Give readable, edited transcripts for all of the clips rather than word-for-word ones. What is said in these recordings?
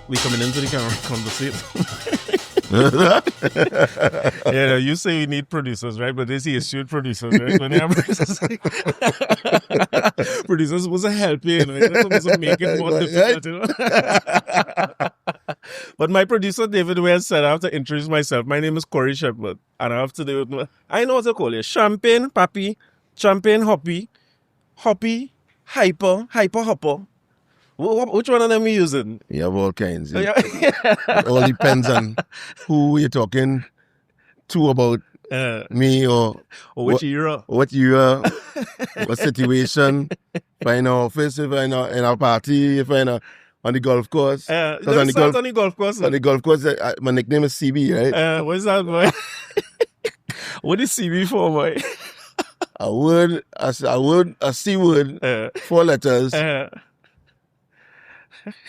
we coming into the conversation. Yeah, you say we need producers, right? But this is shoot producers, right? When they have producers, producers supposed to help you, They're supposed to make it more difficult, But my producer David West said I have to introduce myself. My name is Corey Shepard, and I have to do it. I know what to call you: champagne, papi, champagne, hoppy, hyper, hopper. Which one of them are you using? You have all kinds. It all depends on who you're talking to about me or which era. What era, what situation. If I'm in our office, if I'm in a party, if I'm on the golf course. On the golf course. On the golf course, my nickname is CB, right? What's that, boy? What is CB for, boy? A word, a C word, 4 letters.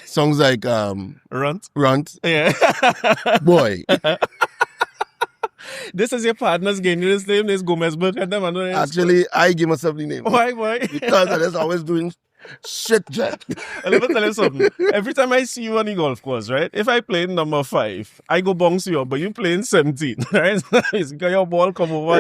Songs like Runt. Yeah. Boy. This is your partner's game. His name is Gomez Burke. Actually, I give myself the name. Why? Because I was always doing shit, Jack. Let me tell you something. Every time I see you on the golf course, right? If I play number 5, I go bounce you up, but you playing 17, right? Because your ball come over.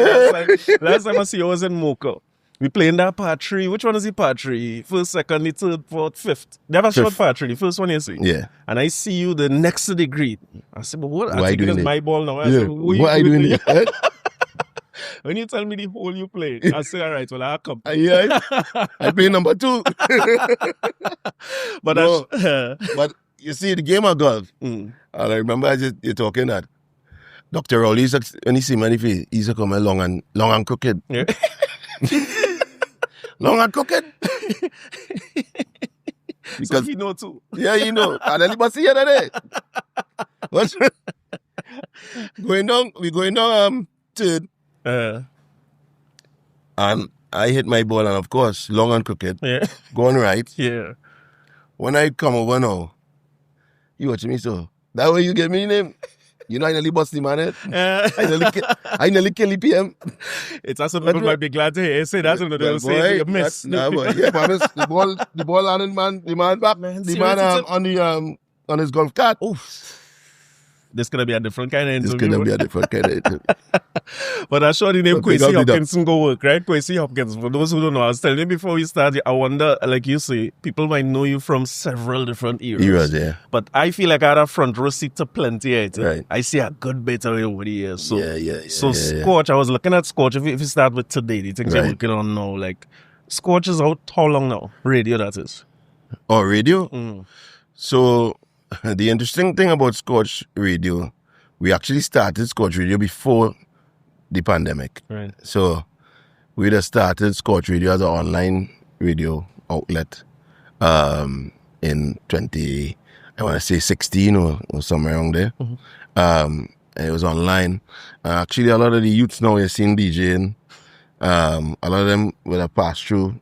Last time I see you was in Mocha. We playing that par 3. Which one is the par 3? First, second, the third, fourth, fifth. They have a short par 3. The first one you see. Yeah. And I see you the next to the green. I said, but what? Why I think it is my ball now. I said, what are you doing it? When you tell me the hole you played, I say, all right, well, I'll come. Yeah. I play number 2. But but you see, the game of golf, and I remember you're talking that Dr. Rowley, when he see me, he used to come long and crooked. Yeah. Long and crooked. Because so he know too. Yeah, he know. And anybody see that day? What's we going down third. And I hit my ball, and of course, long and crooked. Yeah. Going right. Yeah. When I come over now, you watch me so. That way you get me name. You know, I nearly bust the man head. I nearly kill the PM. It's also people might be glad to hear you say that, and they'll say you miss. Nah, boy. Yeah, promise. The ball landing the man back. The man on his golf cart. Oof. This gonna be a different kind of interview. But I'm sure the name Kwesi Hopkinson go work, right? Kwesi Hopkinson. For those who don't know, I was telling you before we started, I wonder, like you say, people might know you from several different eras. Yeah. But I feel like I had a front row seat to plenty. Right. I see a good bit of it over the years. So, yeah. Scorch, I was looking at Scorch. If you start with today, the things you're working on now, like Scorch is out how long now? Radio, that is. Oh, radio? So the interesting thing about Scorch Radio, we actually started Scorch Radio before the pandemic. Right. So we just started Scorch Radio as an online radio outlet in 16 or somewhere around there. It was online. Actually, a lot of the youths now you're seeing DJing. A lot of them will have passed through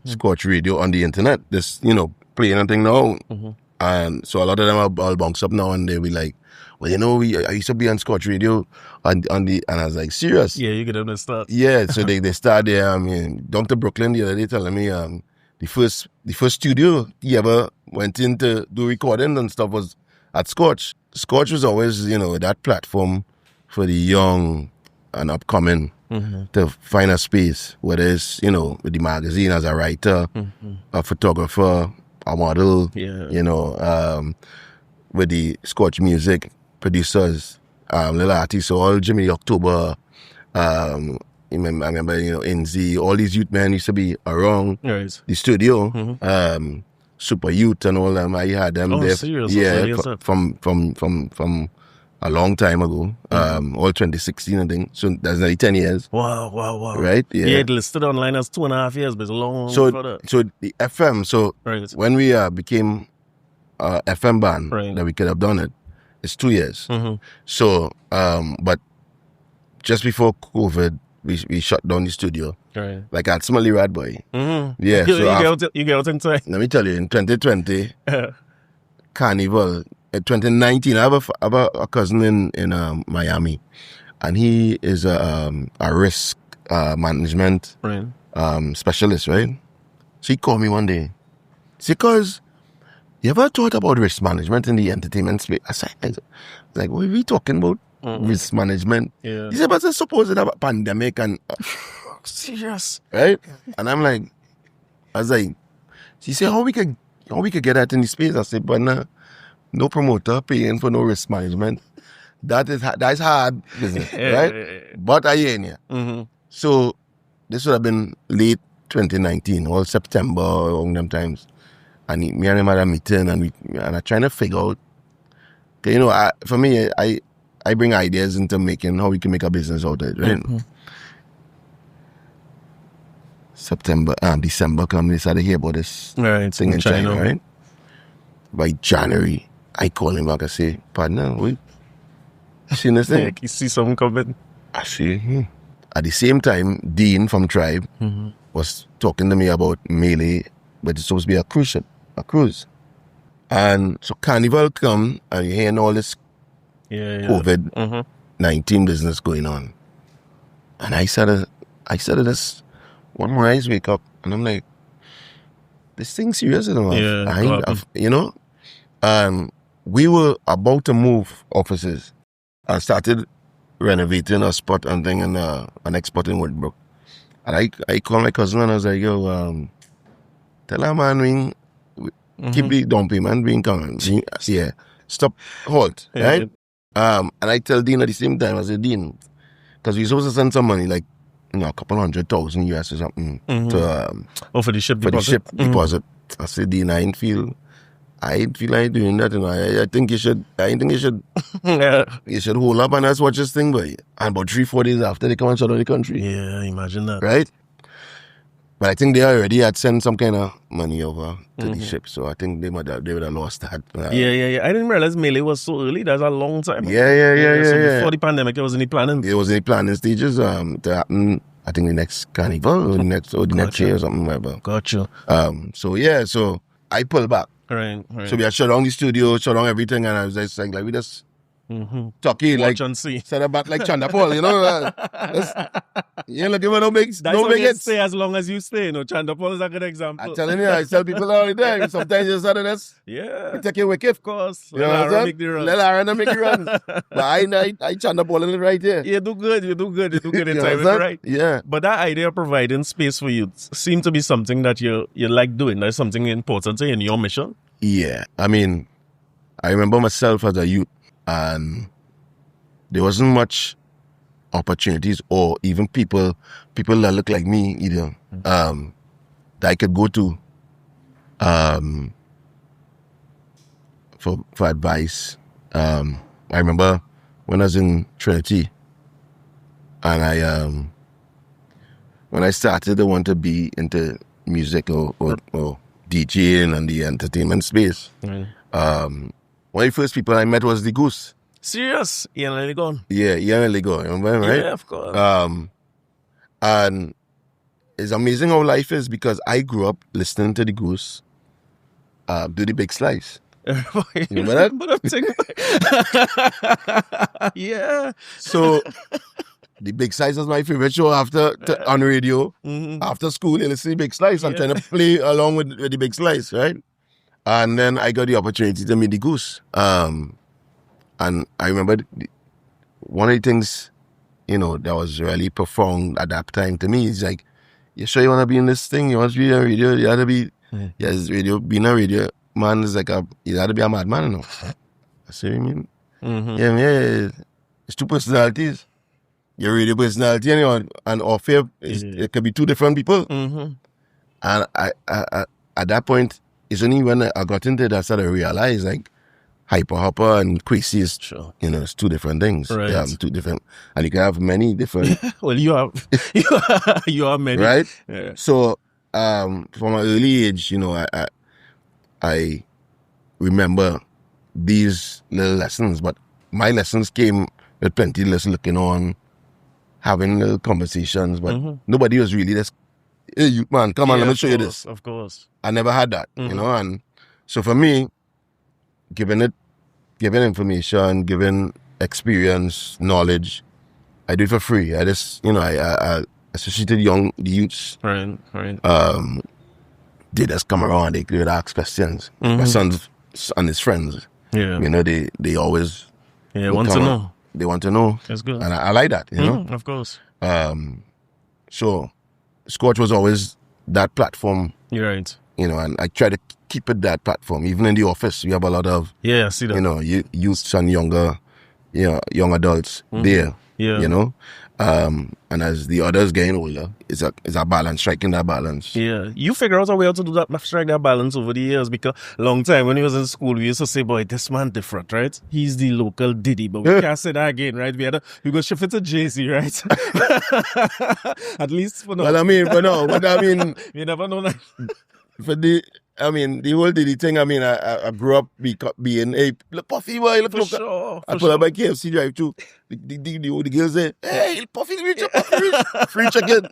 Scorch Radio on the internet. Just, playing anything now. And so a lot of them are all bunks up now, and they'll be like, well, I used to be on Scorch Radio and I was like, serious? Yeah, you get them to start. Yeah, so they start there. Down to Brooklyn the other day telling me the first studio he ever went in to do recording and stuff was at Scorch. Scorch was always, that platform for the young and upcoming to find a space, whether it's, with the magazine as a writer, a photographer, a model, with the Scorch music producers, little artists, so all Jimmy October, I remember, NZ, all these youth men used to be around the studio, Super Youth and all them. I had them there. Serious? Yeah, from a long time ago, all 2016 I think. So that's like 10 years. Wow. Right? Yeah, it listed online as 2.5 years, but it's a long so further. So the FM, when we became a FM band, that we could have done it, it's 2 years. So, but just before COVID, we shut down the studio. Right. Like at Smiley Rad Boy. Yeah. You get out in time. Let me tell you, in 2020, Carnival, in 2019, I have a cousin in Miami, and he is a risk management specialist, right? So he called me one day. Because you ever thought about risk management in the entertainment space? I was like, what are we talking about? Risk management? Yeah. He said, but suppose it have a pandemic and... Serious. Right? And I'm like, she said, how we could get that in the space? I said, but no promoter paying for no risk management. That's hard business, right? But I hear you. Mm-hmm. So this would have been late 2019, all September, around them times. And me and him had a meeting, and I'm trying to figure out. Okay, you know, for me, I bring ideas into making how we can make a business out of it, right? Mm-hmm. December come, they started to hear about this thing in China, right? By January, I call him back and say, partner, wait, you seen this thing? You see something coming? I see. At the same time, Dean from Tribe was talking to me about Melee, but it's supposed to be a cruise. And so Carnival come, and you're hearing all this COVID-19 business going on. And I said this one more I wake up, and I'm like, this thing's serious enough. You know? And we were about to move offices and started renovating a spot and thing in an export in Woodbrook. And I called my cousin and I was like, yo, tell her man, keep the down payment being coming. Yeah. Stop, halt, right? And I tell Dean at the same time, I said, Dean, because we're supposed to send some money, like, you know, a couple $100,000 US or something to for the ship for deposit. the ship deposit. I said, Dean, I feel like doing that, you know. I think you should you should hold up and let's watch this thing, boy. And about 3-4 days after, they come and shut down the country. Yeah, imagine that. Right? But I think they already had sent some kind of money over to the ship, so I think they would have lost that. Yeah. I didn't realize Melee was so early. That's a long time. Yeah. Before the pandemic, it was in the planning. It was in the planning stages to happen, I think, the next carnival or the next year or something like that. Gotcha. So I pulled back. Right. So we had shut down the studio, shut down everything, and I was just like we just talking like and see. set about like Chanda Paul, you know. You ain't looking for no big hits. Stay as long as you stay. You know, Chanda Paul is a good example. I'm telling you, I tell people all the time. Sometimes you start this. Yeah. You take your wicket. Of course. You know what I'm saying? Let Aaron make the runs. But I Chanda Paul in it right here. You do good in You time, know right? Yeah. But that idea of providing space for you seems to be something that you like doing. That's something important in your mission. Yeah. I mean, I remember myself as a youth, and there wasn't much opportunities or even people that look like me either that I could go to for advice. I remember when I was in Trinity, and when I started, I wanted to be into music or DJing and the entertainment space. One of the first people I met was the Goose. Serious? Ian Legon. Yeah, Ian Legon, remember him, right? Yeah, of course. And it's amazing how life is, because I grew up listening to the Goose do the Big Slice. You remember that? Yeah. So the Big Slice was my favorite show on radio. After school, you listen to the Big Slice and trying to play along with the Big Slice, right? And then I got the opportunity to meet the Goose. And I remember one of the things, you know, that was really profound at that time to me is like, you sure you want to be in this thing? You want to be on radio? You have to be, being a radio man is like you have to be a madman, you know. I say, you mean? Yeah. It's two personalities. Your radio personality and off air, it could be two different people. And I at that point, it's only when I got into that sort of realize, like, Hopper and Kwesi is, you know, it's two different things. Right. Yeah, two different, and you can have many different. Well, you have many, right? Yeah. So, from an early age, you know, I remember these little lessons, but my lessons came with plenty of looking on, having little conversations, but nobody was really this. Hey, you man, come on, let me show you this. Of course, I never had that, you know, and so for me, giving information, giving experience, knowledge, I do it for free. I just, you know, I especially to the youths. Right. they just come around, they could ask questions. My sons and his friends, Yeah. you know, they always Want to know. They want to know. That's good. And I like that, you know. Of course. So Scorch was always that platform. You're right. You know, and I try to keep it that platform. Even in the office, we have a lot of I see that. you know, youths and younger, young adults there. Yeah. You know, and as the others getting older, it's a balance, striking that balance. Yeah, you figure out a way how to do that, strike that balance over the years, because long time when he was in school, we used to say, boy, this man different, right? He's the local Diddy, but we can't say that again, right? We go shift it to JC, right? At least for now. Well, I mean, for now, but I mean, you never know that. The whole Diddy thing, I mean, I grew up being a Puffy boy, look, Sure, I pull up by KFC drive too. The girls say, hey, Puffy rich, free chicken.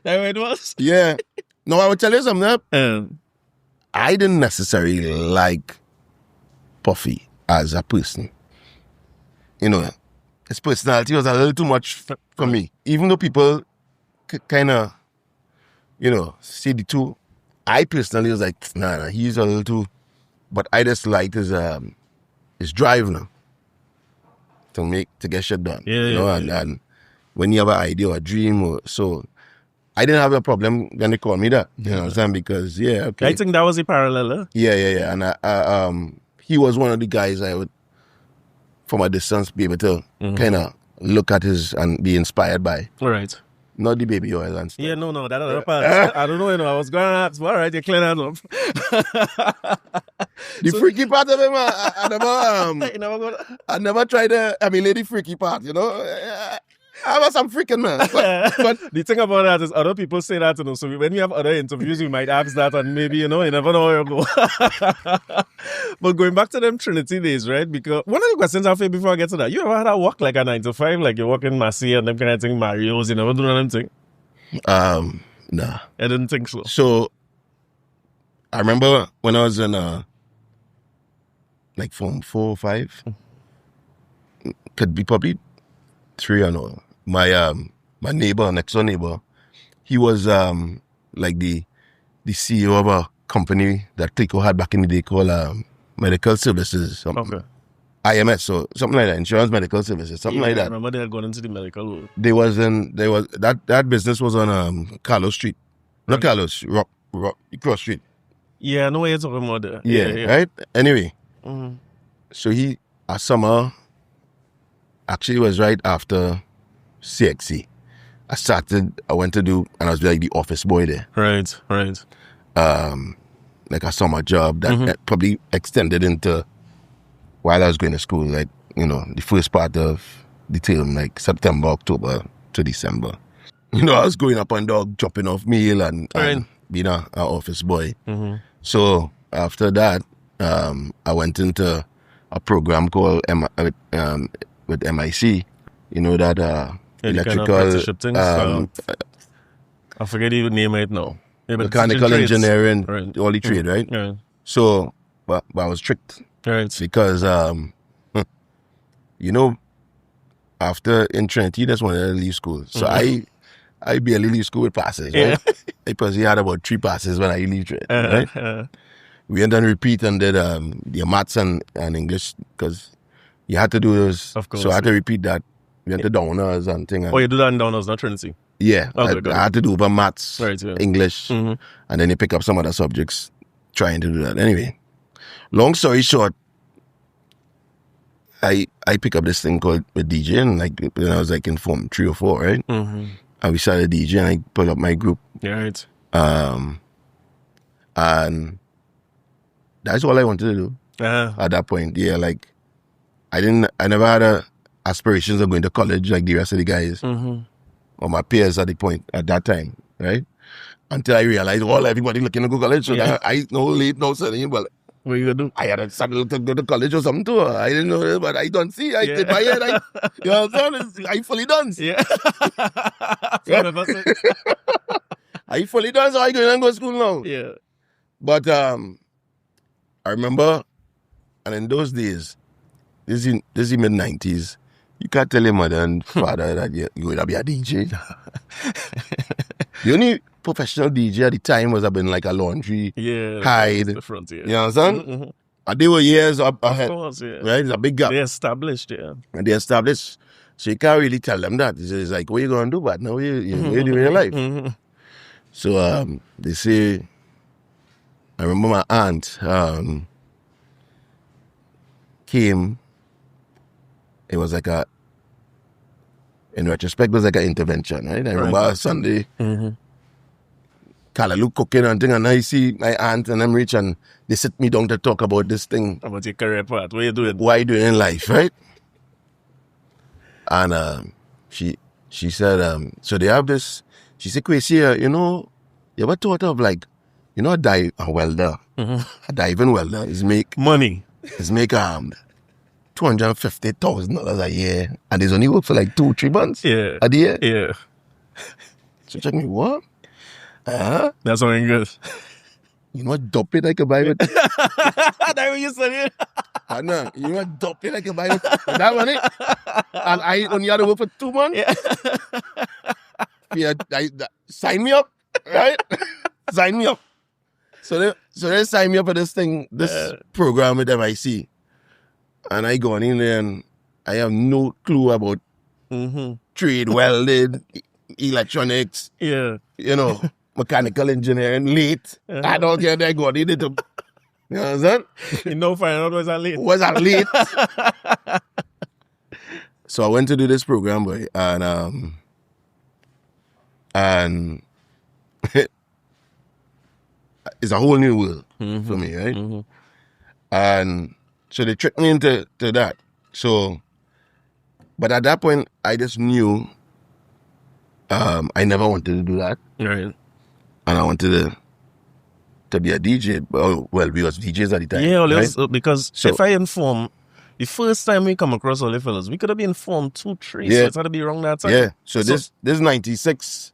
That way it was? Yeah. No, I would tell you something. I didn't necessarily like Puffy as a person. You know, his personality was a little too much for me. Even though people kind of, you know, see the two, I personally was like, nah, he's a little too. But I just liked his drive now to get shit done. And when you have an idea or a dream, so I didn't have a problem when they called me that. You know what I'm saying? Because okay. I think that was a parallel. Yeah. And he was one of the guys I would, from a distance, be able to kind of look at his and be inspired by. All right. Not the baby oil and stuff. Yeah, no, that other part. I don't know, I was going to ask, all right, you clear that up. The freaky part of him, I never tried to emulate the freaky part, you know. I was some freaking man. But the thing about that is other people say that, you know, so when we have other interviews, we might ask that and maybe, you never know where you go. But going back to them Trinity days, right? Because one of the questions I have before I get to that, you ever had to work like a 9 to 5, like you work in Massey and them kind of thing, Mario's, you never do them thing? Nah. I didn't think so. So, I remember when I was in, like Form 4 or 5, could be probably 3 or no. My neighbor, next door neighbor, he was like the CEO of a company that Clico had back in the day called Medical Services. Okay. IMS, so something like that, Insurance Medical Services, something like that. I remember they had gone into the medical world. That business was on Carlos Street. Not Carlos, Rock Cross Street. Yeah, I know what you're talking about there. Yeah. Right? Anyway, so a summer, actually was right after CXC. I went to do, and I was like the office boy there. Right. Like a summer job that probably extended into while I was going to school, like, you know, the first part of the term, like September, October to December. You know, I was going up and down, dropping off meal and being an office boy. So after that, I went into a program called with MIC, you know, that electrical, kind of I forget the name right now. Yeah, mechanical engineering, all the trade, right? Yeah. So, but I was tricked. Right. Because, you know, after in Trinity, that's when I leave school. So I barely leave school with passes, right? Because he had about 3 passes when I leave Trinity, right? We went and repeat and did the maths and English, because you had to do those. Of course. So I had to repeat that. We went to downers and things. Oh, you do that in downers, not Trinity? Yeah. I had to do over maths, English, and then you pick up some other subjects trying to do that. Anyway, long story short, I pick up this thing called with DJing, like when I was like in Form 3 or 4, right? And we started DJing, and I pulled up my group. Yeah, right. And that's all I wanted to do at that point. Yeah, like I never had aspirations of going to college like the rest of the guys or my peers at that time, right? Until I realized, everybody looking to go to college. So I know late now, so well, what you gonna do? I had started to go to college or something too. I didn't know, but I don't see. I did my head. You know what I'm saying? I fully done. Yeah. I fully done, so I go to school now. Yeah. But I remember, and in those days, this is the mid-90s, you can't tell your mother and father that you're going to be a DJ. professional DJ at the time was up in like a laundry, hide. Different, yeah. You know what I'm saying? And they were years up ahead. Of course, yeah. Right? It's a big gap. They established, yeah. And they established. So you can't really tell them that. It's like, what are you going to do? But now you're doing your life. So they say, I remember my aunt came. It was like in retrospect, it was like an intervention, right? I remember Sunday, Kalaloo cooking and thing, and I see my aunt and I'm rich, and they sit me down to talk about this thing. About your career path. What are you doing? What are you doing in life, right? And she said, so they have this, she said, Kwesi, you ever thought of like, a welder, a diving welder is make money. Is make $250,000 a year, and there's only work for like 2-3 months a year. Yeah. So check me, what? That's something good. You know what dope it I could buy with? That's what you said. No, you know what dope it I could buy with that money? And I only had to work for 2 months. Yeah, sign me up, right? Sign me up. So they sign me up for this thing, this program with MIC. And I go on in there and I have no clue about trade, welding, electronics, mechanical engineering, late. I don't care that I go on in it. You know what I'm saying? You know, find out was I late. Was I late? So I went to do this program, boy, and it's a whole new world for me, right? And so they tricked me into that. So, but at that point, I just knew I never wanted to do that. Right. And I wanted to be a DJ. Well, we was DJs at the time. Yeah, right? Because if I inform, the first time we come across all the fellas, we could have been informed 2-3, so it's had to be wrong that time. Yeah, so this 96,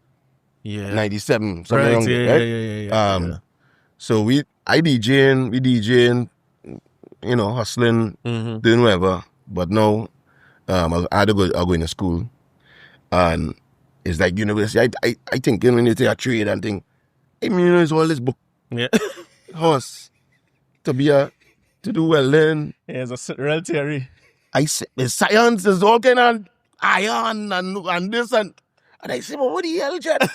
97, something right, wrong there, right? Yeah. So we DJing, hustling, doing whatever. But now, I had to go into school, and it's like university. I think when you take a trade and think, it's all this book, horse, to do welding. Yeah, it's a real theory. It's science, there's all kind of iron and this and I say, well, what the hell, Chad?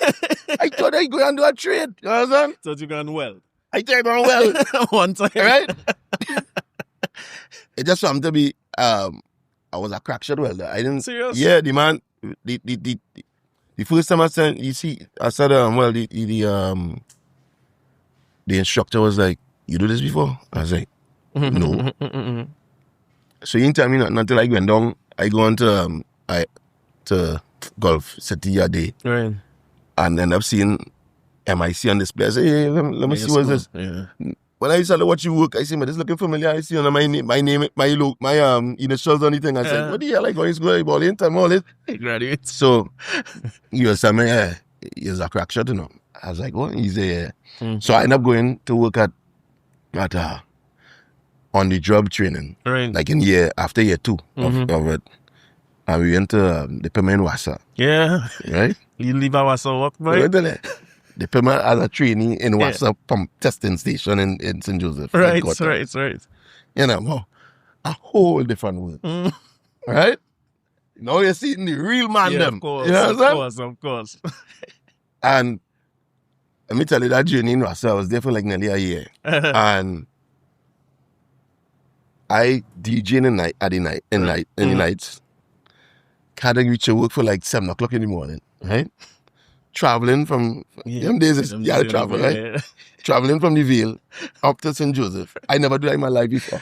I thought I'd go and do a trade. You know what I'm saying? Thought you going weld. I thought I'd go weld. One time. Right? It just happened to be, I was a crack shot welder. I didn't. Serious? Yeah, the man, the first time I said, the instructor was like, you do this before? I was like, no. So he didn't tell me nothing until I went down. I go on to Gulf City a day. Right. And end up seeing MIC on display. I say, hey, let me see what's this. Yeah. When I started watching work, I say, man, this looking familiar. I see my name, my initials on anything. I said, what the hell I going to school? All in time, all this. Graduate. So he was telling me, he's a crack shot, I was like, what? He's a So I ended up going to work at on the job training. Right. Like after year 2 of it. And we went to the permanent Wassa. Yeah. Right? You leave our Wassa work, right? The permanent as a trainee in Wassa pump testing station in St. Joseph. Right. A whole different world. Right? Now you're seeing the real man them. Of course, you know what of course. And let me tell you, that journey in Wassa, I was there for like nearly a year. And I DJ in the nights. Can't reach your work for like 7 o'clock in the morning, right? Traveling from them days, travel, right? Yeah. Traveling from the Vale up to St. Joseph. I never do that in my life before.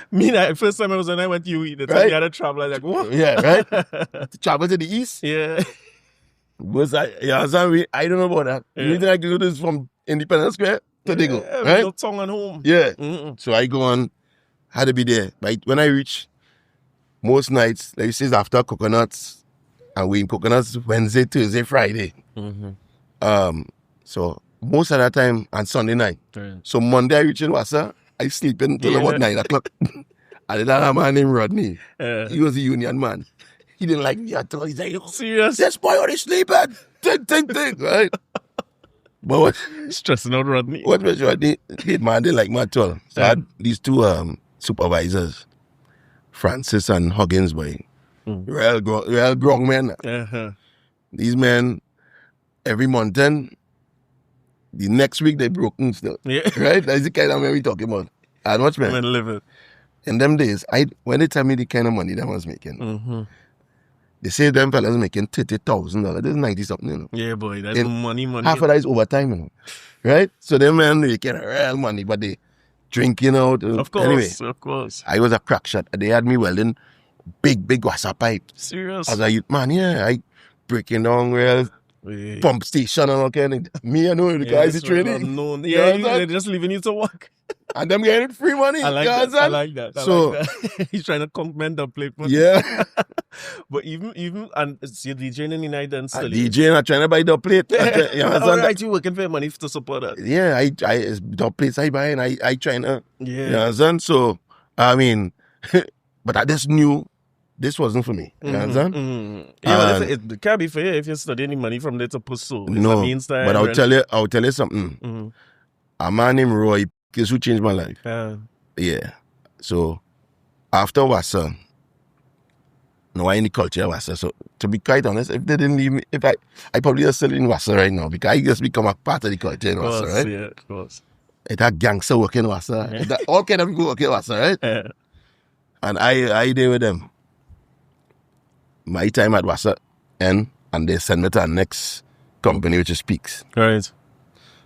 First time I was when I went to UE, the time you had to travel, I was like, what? Yeah, right? To travel to the east. Yeah. I don't know about that. Yeah. You think I can do this from Independence Square to Digo, right? No tongue and home. Yeah. So I go on, had to be there. But when I reach, most nights, like you say, after coconuts, and we in coconuts Wednesday, Thursday, Friday. So most of that time on Sunday night. Right. So Monday I reach in Wassa, I sleep until about 9 o'clock. And then a man named Rodney, he was a union man. He didn't like me at all. He's like, serious? This boy only sleeping. Think, right? But what Stressing out Rodney. what was what they man, they like my toll. So I had these two supervisors, Francis and Hopkins, boy. Real grown men. Uh-huh. These men, every month then, the next week they broken still. Yeah. Right? That's the kind of money we talking about. And watch, man. Man, live it. In them days, when they tell me the kind of money they was making, they say them fellas making $30,000. This is 90 something, you know. Yeah, boy, that's And money. Half of that is overtime, you know. Right? So them men making real money, but they drinking out. Of course, Anyway, of course. I was a crack shot. They had me welding big wasser pipe. Serious? As a youth man, yeah. I breaking down real pump station and all kind of. Me, I know the guys is training. No, You yeah, understand? they're just leaving you to work. And them getting free money. I like you that. I understand? like that. I So- like that. He's trying to compliment the plate. Yeah. But even and you're DJing in the night and A still. DJ not trying to buy the plate. You understand? All right, you working for your money to support that. Yeah, the plates I buy and I trying to. Yeah. You understand? So, I mean, but I just knew this wasn't for me. You understand? Yeah, but And- it can't be fair if you're studying the money from there to pursue. It's No, a means time, but I'll right? tell you something. Mm-hmm. A man named Roy, guess who changed my life? Yeah. So after Wassa, no, I in the culture of Wassa. So to be quite honest, if they didn't leave me, I probably are still in Wassa right now because I just become a part of the culture in Of Wassa, course, right? yeah, of course. It had gangster working in Wassa. It had all kind of people working in Wassa, right? Yeah. And I there with them. My time at Wassa and they send me to the next company, which is Peaks. Right.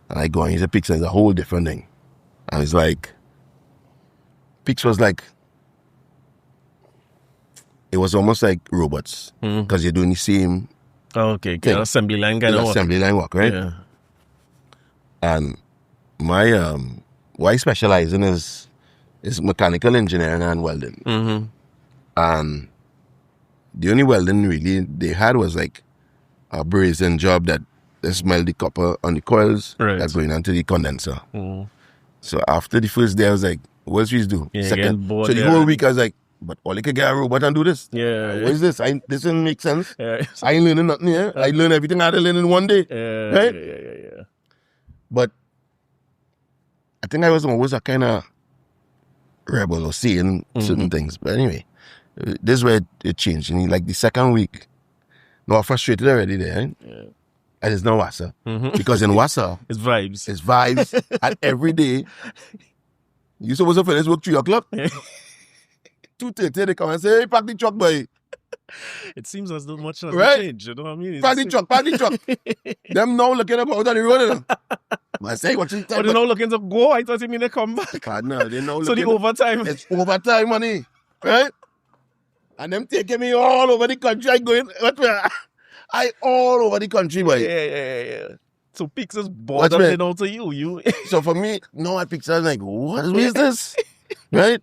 And I go and into Peaks and it's a whole different thing. And it's like, Peaks was like, it was almost like robots because you're doing the same Oh, okay. thing. Assembly line kind of work. assembly line work, right? Yeah. And my what I specialize in is mechanical engineering and welding. Mm-hmm. And the only welding really they had was like a brazing job that they smell the copper on the coils Right. that's going onto the condenser. Mm. So after the first day, I was like, what's we do? Yeah, getting bored, so the yeah. whole week I was like, but all I could get a robot and do this. Yeah. What is this? This doesn't make sense. Yeah. I ain't learning nothing here. I learn everything I had to learn in one day. Yeah, Right? yeah. But I think I was always a kind of rebel or saying certain things. But anyway, this is where it changed. And like the second week, no, I'm frustrated already there. Right? Yeah. And it's not Wassa. Because in Wassa, It's vibes. it's vibes. And every day, you supposed to finish work 3 o'clock. 2:30, they come and say, hey, pack the truck, boy. It seems as though much has Right? changed. You know what I mean? Pack the truck. Them now looking up out on the road. You know. I say, what you Oh, they're not looking to go. I thought you mean they come back. No, they now So the looking overtime. It's overtime money, right? And them taking me all over the country. I all over the country, boy. Yeah. So Peaks is bored of it out to you. You. So for me, no, I picture like, what is this? Right?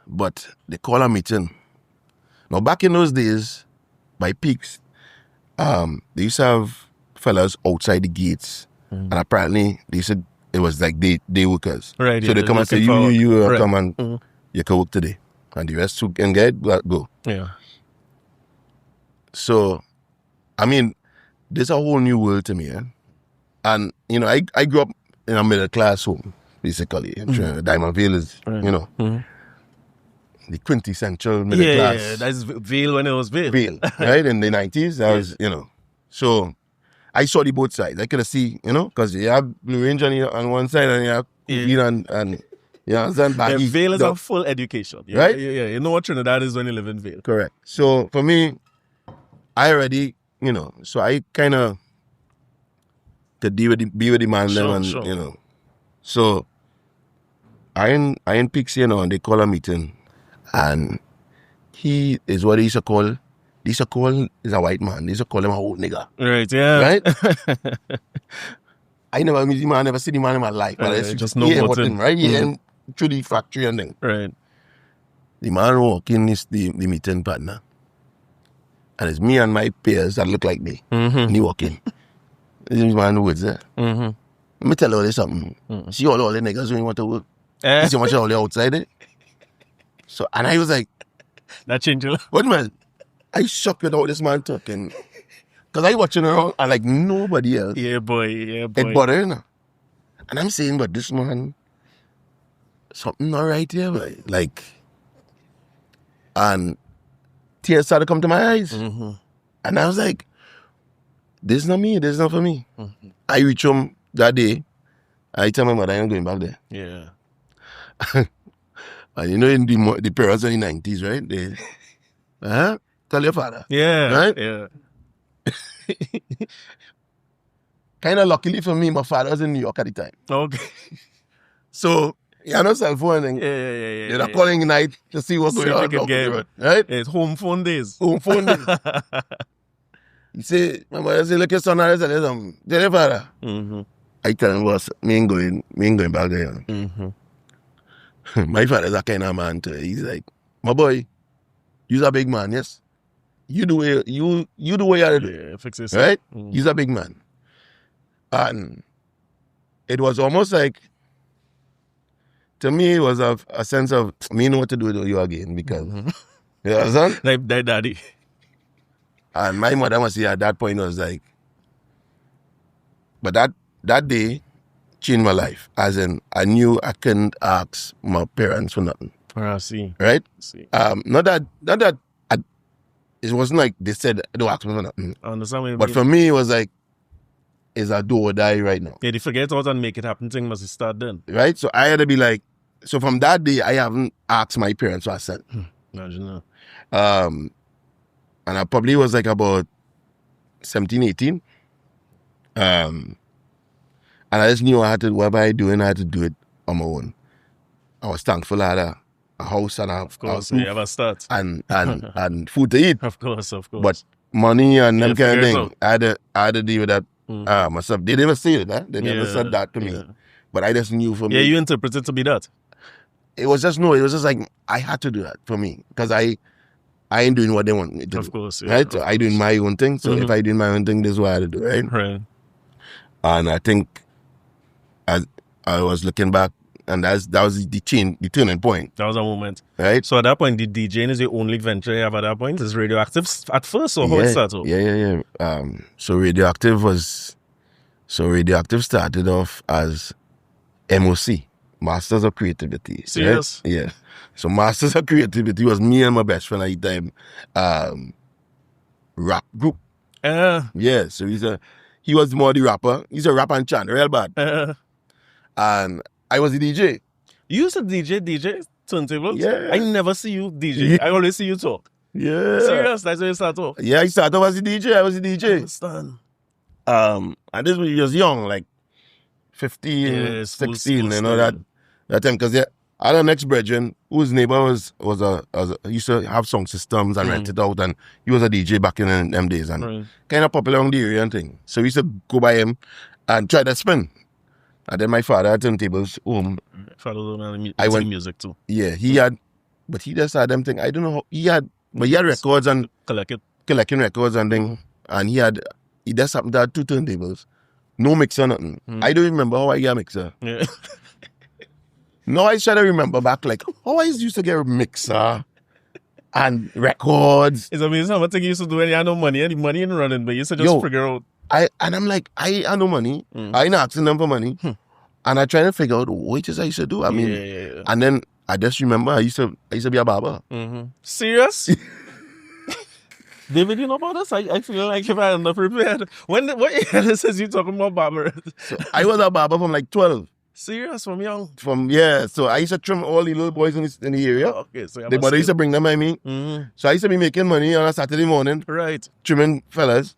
But they call a meeting. Now back in those days, by Peaks, they used to have fellas outside the gates. And apparently they said it was like day workers. Right, So yeah, they come and say, looking for you work. Right. come and you can work today. And the rest who can get go. Yeah. So, I mean, this is a whole new world to me. Eh? And, you know, I grew up in a middle class home, basically. In Trinidad. Diamond Vale is, you know, the quintessential middle class. Yeah, that's Vale when it was Vale. Vale, right? In the 90s, that was, you know. So, I saw the both sides. I could see, you know, because you have Blue Range on one side and you have Queen and you know, Yeah, Vale is a full education. Yeah, Right? Yeah. You know what Trinidad is when you live in Vale. Correct. So for me, I already, you know, so I kind of could be with the man them and Sure. you know. So I in Peaks, you know, and they call a meeting, and he is what they used to call. They used to call is a white man. They used to call him a old nigga. Right, yeah. Right? I never meet the man, never see the man in my life. But I just know about him. right? Yeah, through the factory and thing. Right. The man walking is the meeting partner. And it's me and my peers that look like me. And he walking. This is man in the woods there. Let me tell you something. See all the niggas when you want to work. You see how much all the outside there? So, and I was like, That changed your life. what man? I shocked with all this man talking. Because I watching around and like nobody else. Yeah, boy. Yeah, boy. It bothering her. And I'm saying, but this man, something not right here, boy. Like, and tears started to come to my eyes. Mm-hmm. And I was like, this is not me, this is not for me. Mm-hmm. I reach home that day. I tell my mother I'm going back there. Yeah. And you know, in the parents in the 90s, right? They, tell your father. Yeah. Right? Yeah. Kind of luckily for me, my father was in New York at the time. Okay. So, you know, cell phone and Yeah. they're calling at night to see what's going on. Right? It's home phone days. Home phone days. He say, my mother say, look, your son, tell your father. Mm-hmm. I tell him, boss, me ain't going back there. Mm-hmm. My father's a kind of man too. He's like, my boy, you're a big man, yes? You do what you gotta do. Yeah, fix this. Right? Mm-hmm. He's a big man. And it was almost like, to me, it was a sense of, me know what to do with you again, because, you understand? Like that daddy. And my mother must say at that point was like, but that day changed my life. As in, I knew I couldn't ask my parents for nothing. I see. Right? See. Not that it wasn't like they said, don't ask me for nothing. I understand what you But mean. for me, it was like, it's a do or die right now. Yeah, they forget out and make it happen thing must start then. Right? So I had to be like, so from that day, I haven't asked my parents what I said. Imagine that. And I probably was like about 17, 18. And I just knew I had to, whatever I do, I had to do it on my own. I was thankful I had a house and Of course, you have a start. and food to eat. Of course. But money and them kind of figure it thing, I had to deal with that myself. They never say it, They never Yeah, said that to me. yeah. But I just knew for me. Yeah, you interpret it to be that. It was just like, I had to do that for me. Because I ain't doing what they want me to do. Of course, yeah. Right? So I doing my own thing. So if I doing my own thing, this is what I had to do, right? Right. And I think as I was looking back, and that was the turning point. That was a moment. Right? So at that point, the DJing is the only venture you have at that point? Is Radioactive at first or how it started? Yeah. So Radioactive started off as MOC, Masters of Creativity. Serious? Right? Yeah. So Masters of Creativity was me and my best friend at the time, rap group. Yeah, so he was more the rapper. He's a rap and chant, real bad. And I was the DJ. You used to DJ turntables? Yeah. I never see you DJ. Yeah. I always see you talk. Yeah. Serious? That's where you start off? Yeah, I started off as a DJ. I was a DJ. I understand. And this was just young, like 15, Yeah, 16, school that time. Because I had an ex-brethren whose neighbor was used to have sound systems and rent it out, and he was a DJ back in them days and kind of popular on the area and thing. So we used to go by him and try to spin. And then my father had turntables home. Father I went music too. Yeah, he had, but he just had them thing. I don't know how he had records and collecting records and thing. And he just happened to have 2 turntables, no mixer, nothing. I don't remember how I got a mixer. Yeah. No, I try to remember back like how I used to get a mixer and records. It's amazing how much thing you used to do when you had no money and the money ain't running, but you used to just figure out. I'm like, I had no money. I ain't asking them for money. And I try to figure out what I used to do. I mean, Yeah. and then I just remember I used to be a barber. Serious? David, you know about this? I feel like if I am not prepared. What year this is you talking about barber? So I was a barber from like 12. Serious? From young? So I used to trim all the little boys in the area. Oh, okay, so The mother used to bring them by me. So I used to be making money on a Saturday morning. Right. Trimming fellas.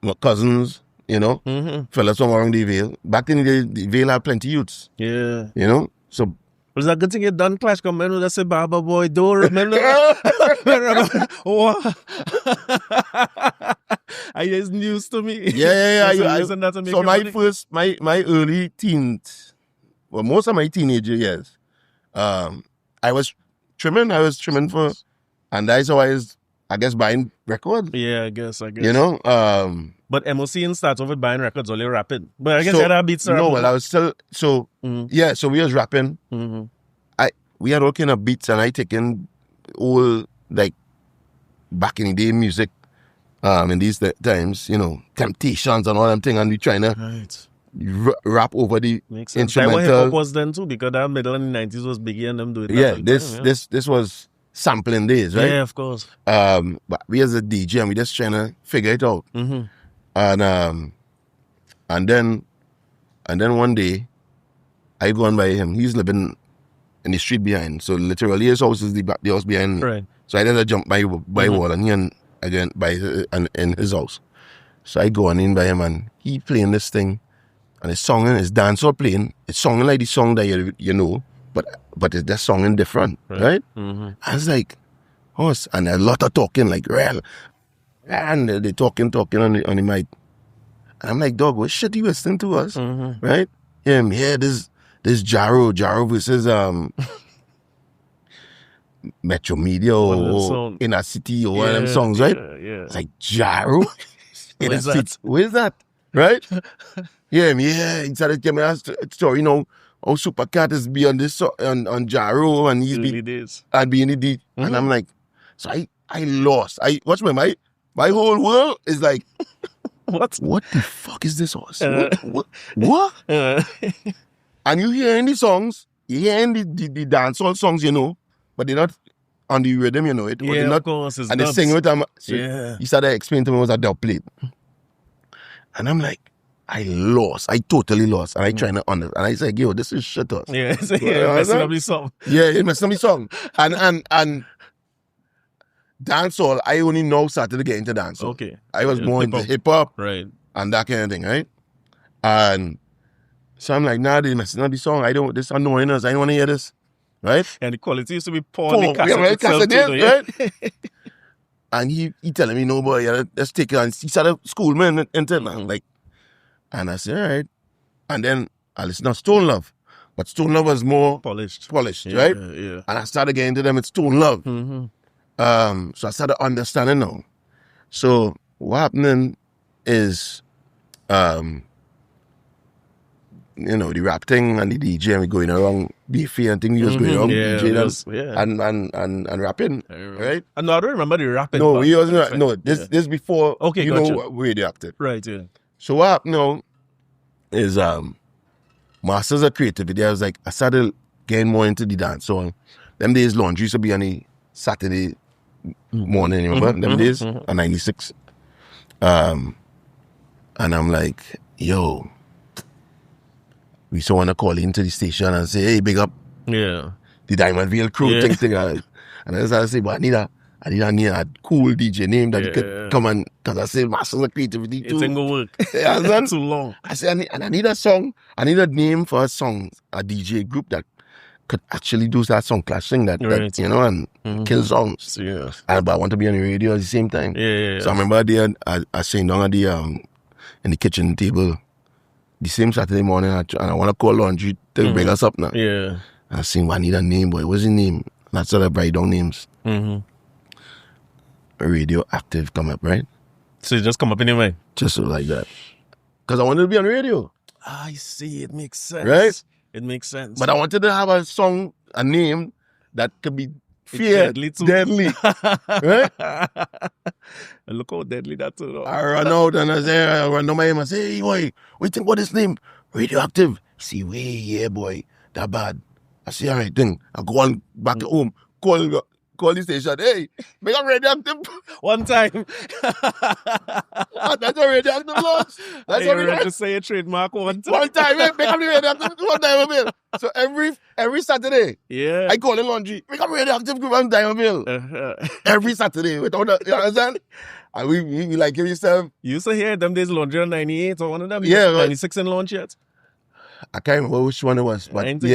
My cousins, fellas from around the Vale. Back in the day, the Vale had plenty youths. Yeah. So Was that good thing you done Clash come in with that say Baba Boy don't remember? What? It's news to me. Yeah. Listen that to make So your money. my early teens, well, most of my teenager years, I was trimming for, and that's how I guess buying records. Yeah, I guess. But But MOC and start off with buying records only rapping. But I guess you had beats. No, well, I was still so so we was rapping. We had all kind of beats, and I taken all like back in the day music in these times, you know, Temptations and all them things, and we trying to rap over the instrumental. That hip hop was then too, because that middle in the 90s was biggie and them doing that. Yeah, this was sampling days, right? Yeah, of course. But we as a DJ, and we just trying to figure it out. Mm-hmm. And then one day, I go on by him. He's living in the street behind, so literally his house is the house behind. Right. So I just jump by wall, and he and again in his house. So I go on in by him, and he playing this thing, and his song and his dancehall playing. It's songing like the song that you know, but it's just songing different, right? Mm-hmm. I was like, oh, and a lot of talking, like real, and they talking on the mic. And I'm like, dog, what shit you listening to us, right? Yeah, this Jaro versus Metro Media or Inner City or one of them songs, right? Yeah. It's like Jaro. Where's that? Where's that? Right? Yeah. He started giving me that story, you know, how Supercat is be on this on Jaro, and he's I'd be in the D. And I'm like, so I lost. Watch my whole world is like, what the fuck is this horse? What? And you hearing the songs, you hearing the dancehall songs, you know, but they're not on the rhythm, you know it. Yeah, not, of course. It's and dubs. they sing with them. So Yeah. he started explaining to me it was a dub plate. And I'm like, I totally lost. And I trying to understand. And I said, yo, this is shit us. Yeah, messing up the song. Yeah, it messing up the song. And dancehall, I only now started to get into dancehall. Okay. I was more into hip-hop. Right. And that kind of thing, right? And so I'm like, nah, they messing up the song. This annoying us. I don't want to hear this. Right? And the quality used to be poor on the cassette right? itself Cassette, too, yeah? right? And he telling me, no, boy, yeah, let's take it. And he started school, man, and like, and I said, all right. And then I listened to Stone Love. But Stone Love was more polished, Yeah, right? Yeah. And I started getting into them with Stone Love. Mm-hmm. So I started understanding now. So what happening is, you know, the rap thing and the DJ, and we going around beefy and things, we was going around DJ and rapping, right? No, I don't remember the rapping. No, we wasn't. No, this before. Okay, you gotcha. know, Radioactive. Right, yeah. So what happened now is Masters of Creativity. I was like, I started getting more into the dance. So them days laundry used to be on the Saturday morning, you remember? Them days on 96. And I'm like, yo, we still want to call into the station and say, hey, big up. Yeah. The Diamondville crew thing. And I started saying, but I need a cool DJ name that you could come and, because I say Masters of Creativity too. It ain't gonna work. Yeah, That's too long. I said, I need a song. I need a name for a song, a DJ group that could actually do that song clashing that you know, and kill songs. Yeah. But I want to be on the radio at the same time. Yeah. So I remember there, I sitting down at the in the kitchen table the same Saturday morning, and I want to call laundry to bring us up now. Yeah. And I saying, well, I need a name, boy. What's his name? And that's how I write down names. Radioactive come up, right? So it just come up in your mind? Just so like that. Because I wanted to be on the radio. I see. It makes sense. Right? It makes sense. But I wanted to have a song, a name that could be feared, deadly. Right? And look how deadly that is. I run out and I run down my name and say, hey, boy, what you think about this name? Radioactive. See, yeah, boy, that bad. I say, all right, thing. I go on back home, call the station. Hey, make a Radioactive. One time. That's a Radioactive launch. That's what we to say a trademark one time. One time, make a Radioactive one time, Bill. So every Saturday, I call the laundry, make a Radioactive group on Diamondville. Every Saturday, without a, you understand? And we like give yourself. You used to hear them days laundry on 98 or one of them? Yeah. 96 in launch yet? I can't remember which one it was. But I think so.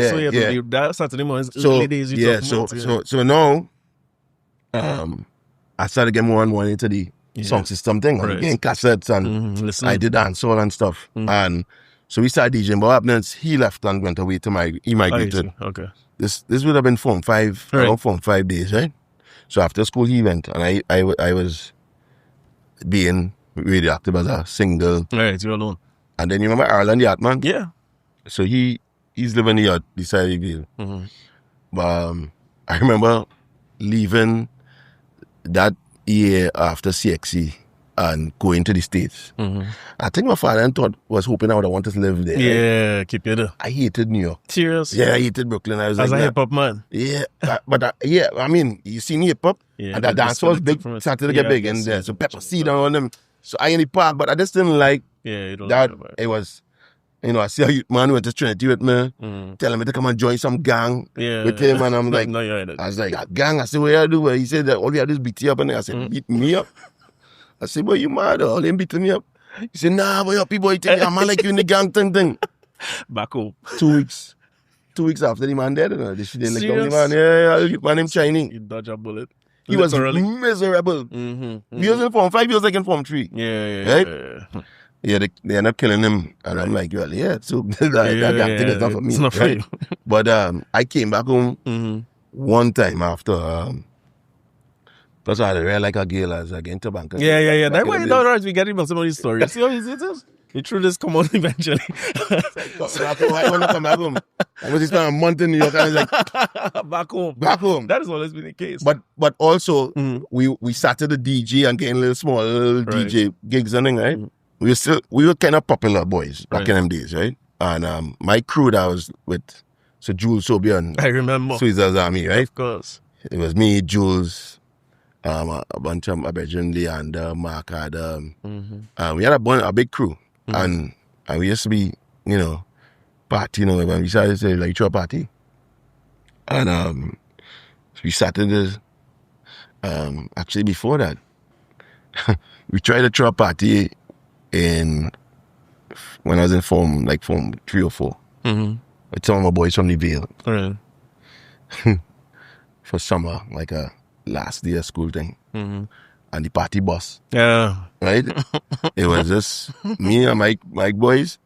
That Saturday morning, early days you talk about. So now, I started getting more and more into the song system thing. Right. Getting cassettes and I did dancehall and stuff. And so we started DJing. But what happened is he left and went away to he migrated. Okay. This would have been 4 and 5, around 4 and 5 days, right? So after school he went, and I was being Radioactive as a single. Right, you're alone. And then you remember Ireland Yacht Man? Yeah. So he's living the yacht, the side of the deal. But I remember leaving that year after CXC and going to the States. Mm-hmm. I think my father was hoping I would have wanted to live there. Yeah, keep you there. I hated New York. Serious? Yeah, I hated Brooklyn. I was As like, a hip-hop man? Yeah, I mean, you seen hip-hop? Yeah, and that dance was big, started to get big in there. So Pepper Seed and all them. So I in the park, but I just didn't like that. It was, I see a youth man went to Trinity with me, telling me to come and join some gang with him. And I'm like, I was like, a gang? I said, what you do? He said that all you had is beat you up. And I said, beat me up? I said, boy, you mad? All them beating me up. He said, nah, boy, people, you think I'm like you in the gang thing. Back home. 2 weeks. 2 weeks after the man dead, this shit like the man. Yeah, man, him Chinese. You dodge a bullet. He was miserable. He was in Form 5, he was like in Form 3. Yeah. Yeah, they end up killing him. And I'm like, well, so that thing is not for me. It's not for you. But I came back home one time after... That's why I read like a girl as I get into bank. Yeah. That's why you don't know we get him some of these stories. See how easy it is? The truth is come on eventually. I want to come back home. I was spending a month in New York and I was like... Back home. That has always been the case. But also, we started the DJ and getting little small DJ gigs and thing, right? We were kind of popular boys back in them days, right? And my crew that I was with, so Jules Sobian. I remember. Sweezer's Army, right? Of course. It was me, Jules, a bunch of my brethren, and Mark had, we had a big crew. And we used to be, party, when we started to say, like, throw a party. And we started this, actually before that, we tried to throw a party when I was in Form 3 or 4. With some of my boys from the Vale. Right. For summer, like a last day of school thing. And the party bus. Yeah. Right? It was just me and my boys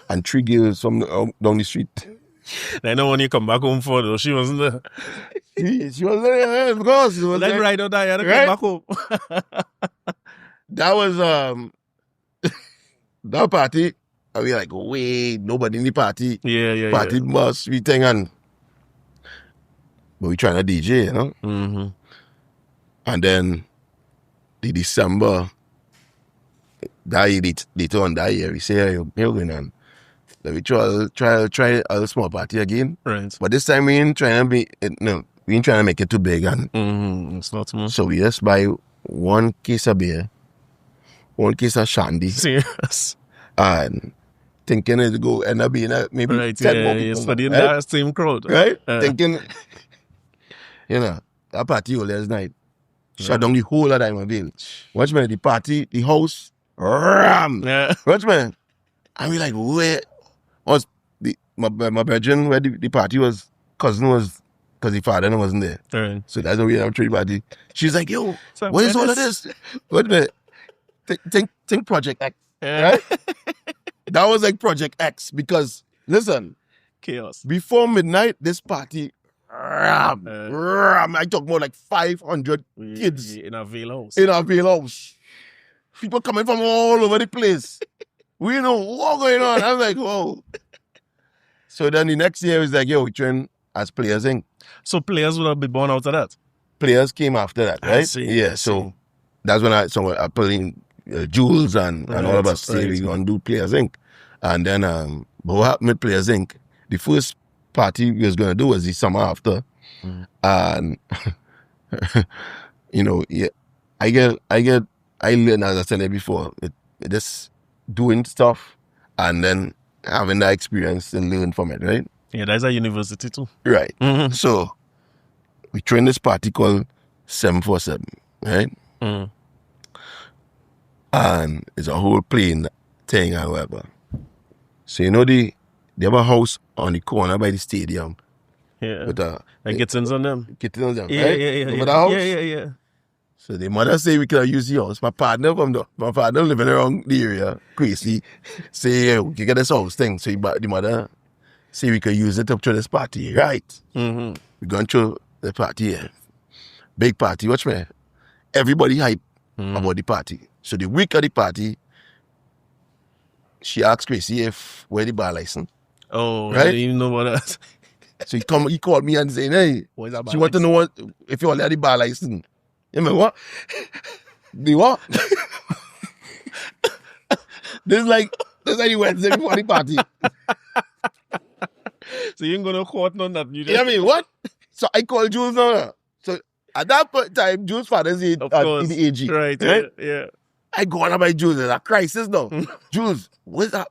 and 3 girls from down the street. I know when you come back home for though, she wasn't there. She was there, of course. She was like there. right or die, I had to come back home. That was that party. And we like, wait, nobody in the party. Yeah. Party bus, we thing but we trying to DJ, And then the December, that year, later on that year, we say, hey, you're going on. Let me try a small party again. Right. But this time we ain't trying to make it too big. And it's not too much. so we just buy 1 case of beer, 1 case of shandy. Serious. And thinking it go end up being maybe 10 more people. Studying that same crowd. Right? Thinking, that party last night. Shut down the whole of Diamond. Watch me, the party, the house, ram. Yeah. Watch me. And we like, where was my brethren where the party was, cousin was, because the father wasn't there. Right. So that's why we have a tree party. She's like, yo, what is all of this? Watch me. Think Project X. Yeah. Right? That was like Project X because, listen, chaos. Before midnight, this party, I talk more like 500 kids. In our Vale house. In our Vale house. People coming from all over the place. We know what's going on. I was like, whoa. So then the next year, it was like, yo, we train as Players Inc. So Players would have been born out of that? Players came after that, right? I see. So that's when I put in Jules and all of us say we're going to do Players Inc. And then, but what happened with Players Inc., the first party we was going to do was the summer after. And, I learned, as I said before, it just doing stuff and then having that experience and learn from it, right? Yeah, that's a university too. Right. So, we train this party called 747, right? And it's a whole plane thing, however. So, they have a house on the corner by the stadium. Yeah. With like kittens on them. Kittens on them, Yeah, right? yeah. Remember that house? Yeah. So the mother say we could use the house. My partner living around the area, Kwesi, say, hey, we can get this house thing. So the mother say we could use it up to this party, right? We're going to the party here. Big party, watch me. Everybody hype about the party. So the week of the party, she asked Kwesi where the bar license. Oh, right? I didn't even know about that. So he called me and saying, hey, she want to know if you already bar license. You mean what? The what? This is like the Wednesday before the party. So you ain't gonna court none that. You You know what I mean? What? So I called Jules now. So at that time, Jules' father's in the AG. Right? Yeah. I go on about Jules. There's a crisis now. Jules, what's that?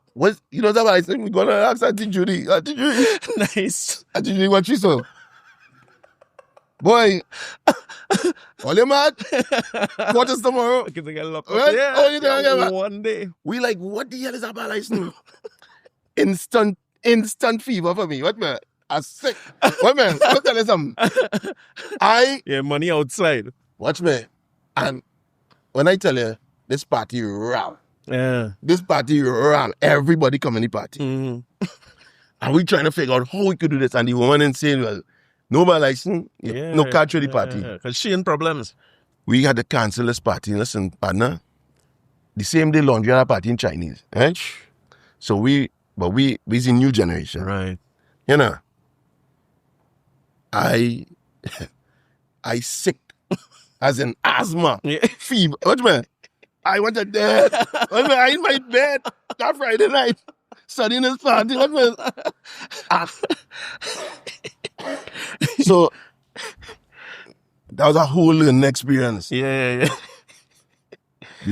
You know what I said? We're going to ask Auntie Judy. Auntie Judy. Nice. Auntie Judy, what she saw? Boy, all you mad? What is tomorrow? Because they get locked up. Right? Yeah. Oh, you know, Yeah, one day. We like, what the hell is about license? Instant fever for me. What man? I'm sick. What man? I'll tell you something. Yeah, money outside. Watch me. And when I tell you, this party ram. Yeah. This party ram. Everybody come in the party. Mm-hmm. And we trying to figure out how we could do this. And the woman is saying, well, nobody license, no catch the party. Because she in problems. We had to cancel this party. Listen, partner, the same day laundry had a party in Chinese. Right? So we's a new generation. Right. You know, I sick as in asthma, fever. What man? I went to bed. What man? I in my bed that Friday night, studying this party. What man? So that was a whole learning experience. Yeah.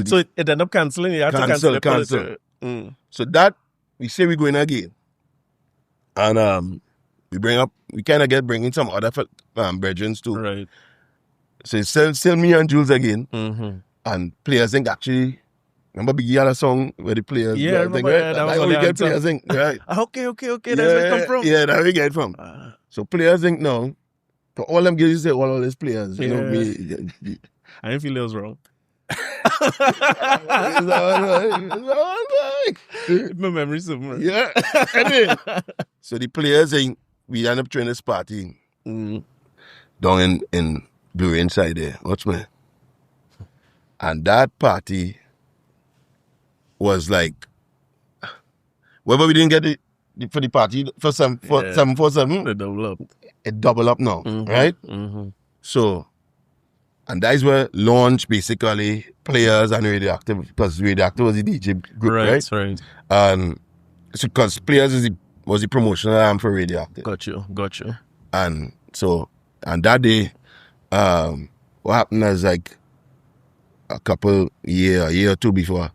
So it ended up cancelling. You had to cancel. So that we say we're going again, and we kind of bringing some other brethren too. Right. So it's still me and Jules again. Mm-hmm. And Players Inc. actually, remember Biggie had a song where the players Yeah, I remember, right? yeah, that That's was how we the get anthem. Players Inc. Right. Okay. That's where it come from. Yeah, that's where we get it from. So Players Inc. now, to all them girls, you say all these players. You know, me. I didn't feel it was wrong. It's all right. My memory's similar. Yeah. Anyway, so the Players Inc. we end up throwing this party down in Blue inside there. Watch me. And that party was like, whether we didn't get it for the party for 747, They double up. it double up now, right? Mm-hmm. So, and that is where launch basically Players and Radioactive, because Radioactive was the DJ group, right? Right. And so, because Players was the promotional arm for Radioactive. Got you. And so, and that day, what happened is like a year or two before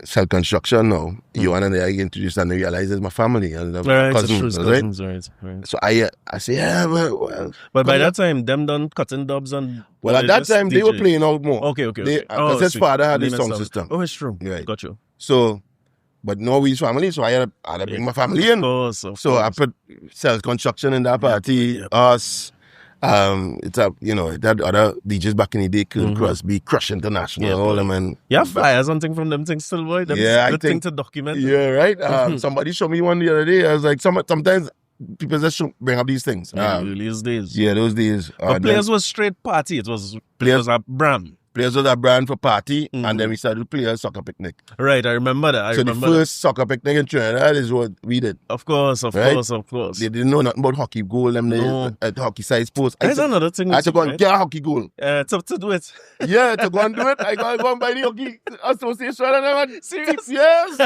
self-construction now, you and I introduced and I realized it's my family and cousins, Right. So I say, yeah, well. But by that time, them done cutting dubs and... Well, at that time, they were playing out more. Okay. Because his father had his sound system. Oh, it's true. Right. Got you. So, but now we's family, so I had to bring my family in. Of So course. I put self-construction in that party, us, it's that other DJs back in the day, Crosby, Crush International, all them, and You have flyers and things from them things still, boy? I thing to document. Yeah, right. Somebody showed me one the other day. I was like, sometimes people just bring up these things. These days. Yeah, those days. But Players was straight party. It was a brand. Players was a brand for party, and then we started Players Soca Picnic. Right, I remember that. The first Soca Picnic in Trinidad is what we did. Of course. Right? They They didn't know nothing about hockey goal, at hockey size post. There's another thing. I had to go and get a hockey goal. To do it. Yeah, to go and do it. I got to go and buy the hockey association and I went, Serious? Yes.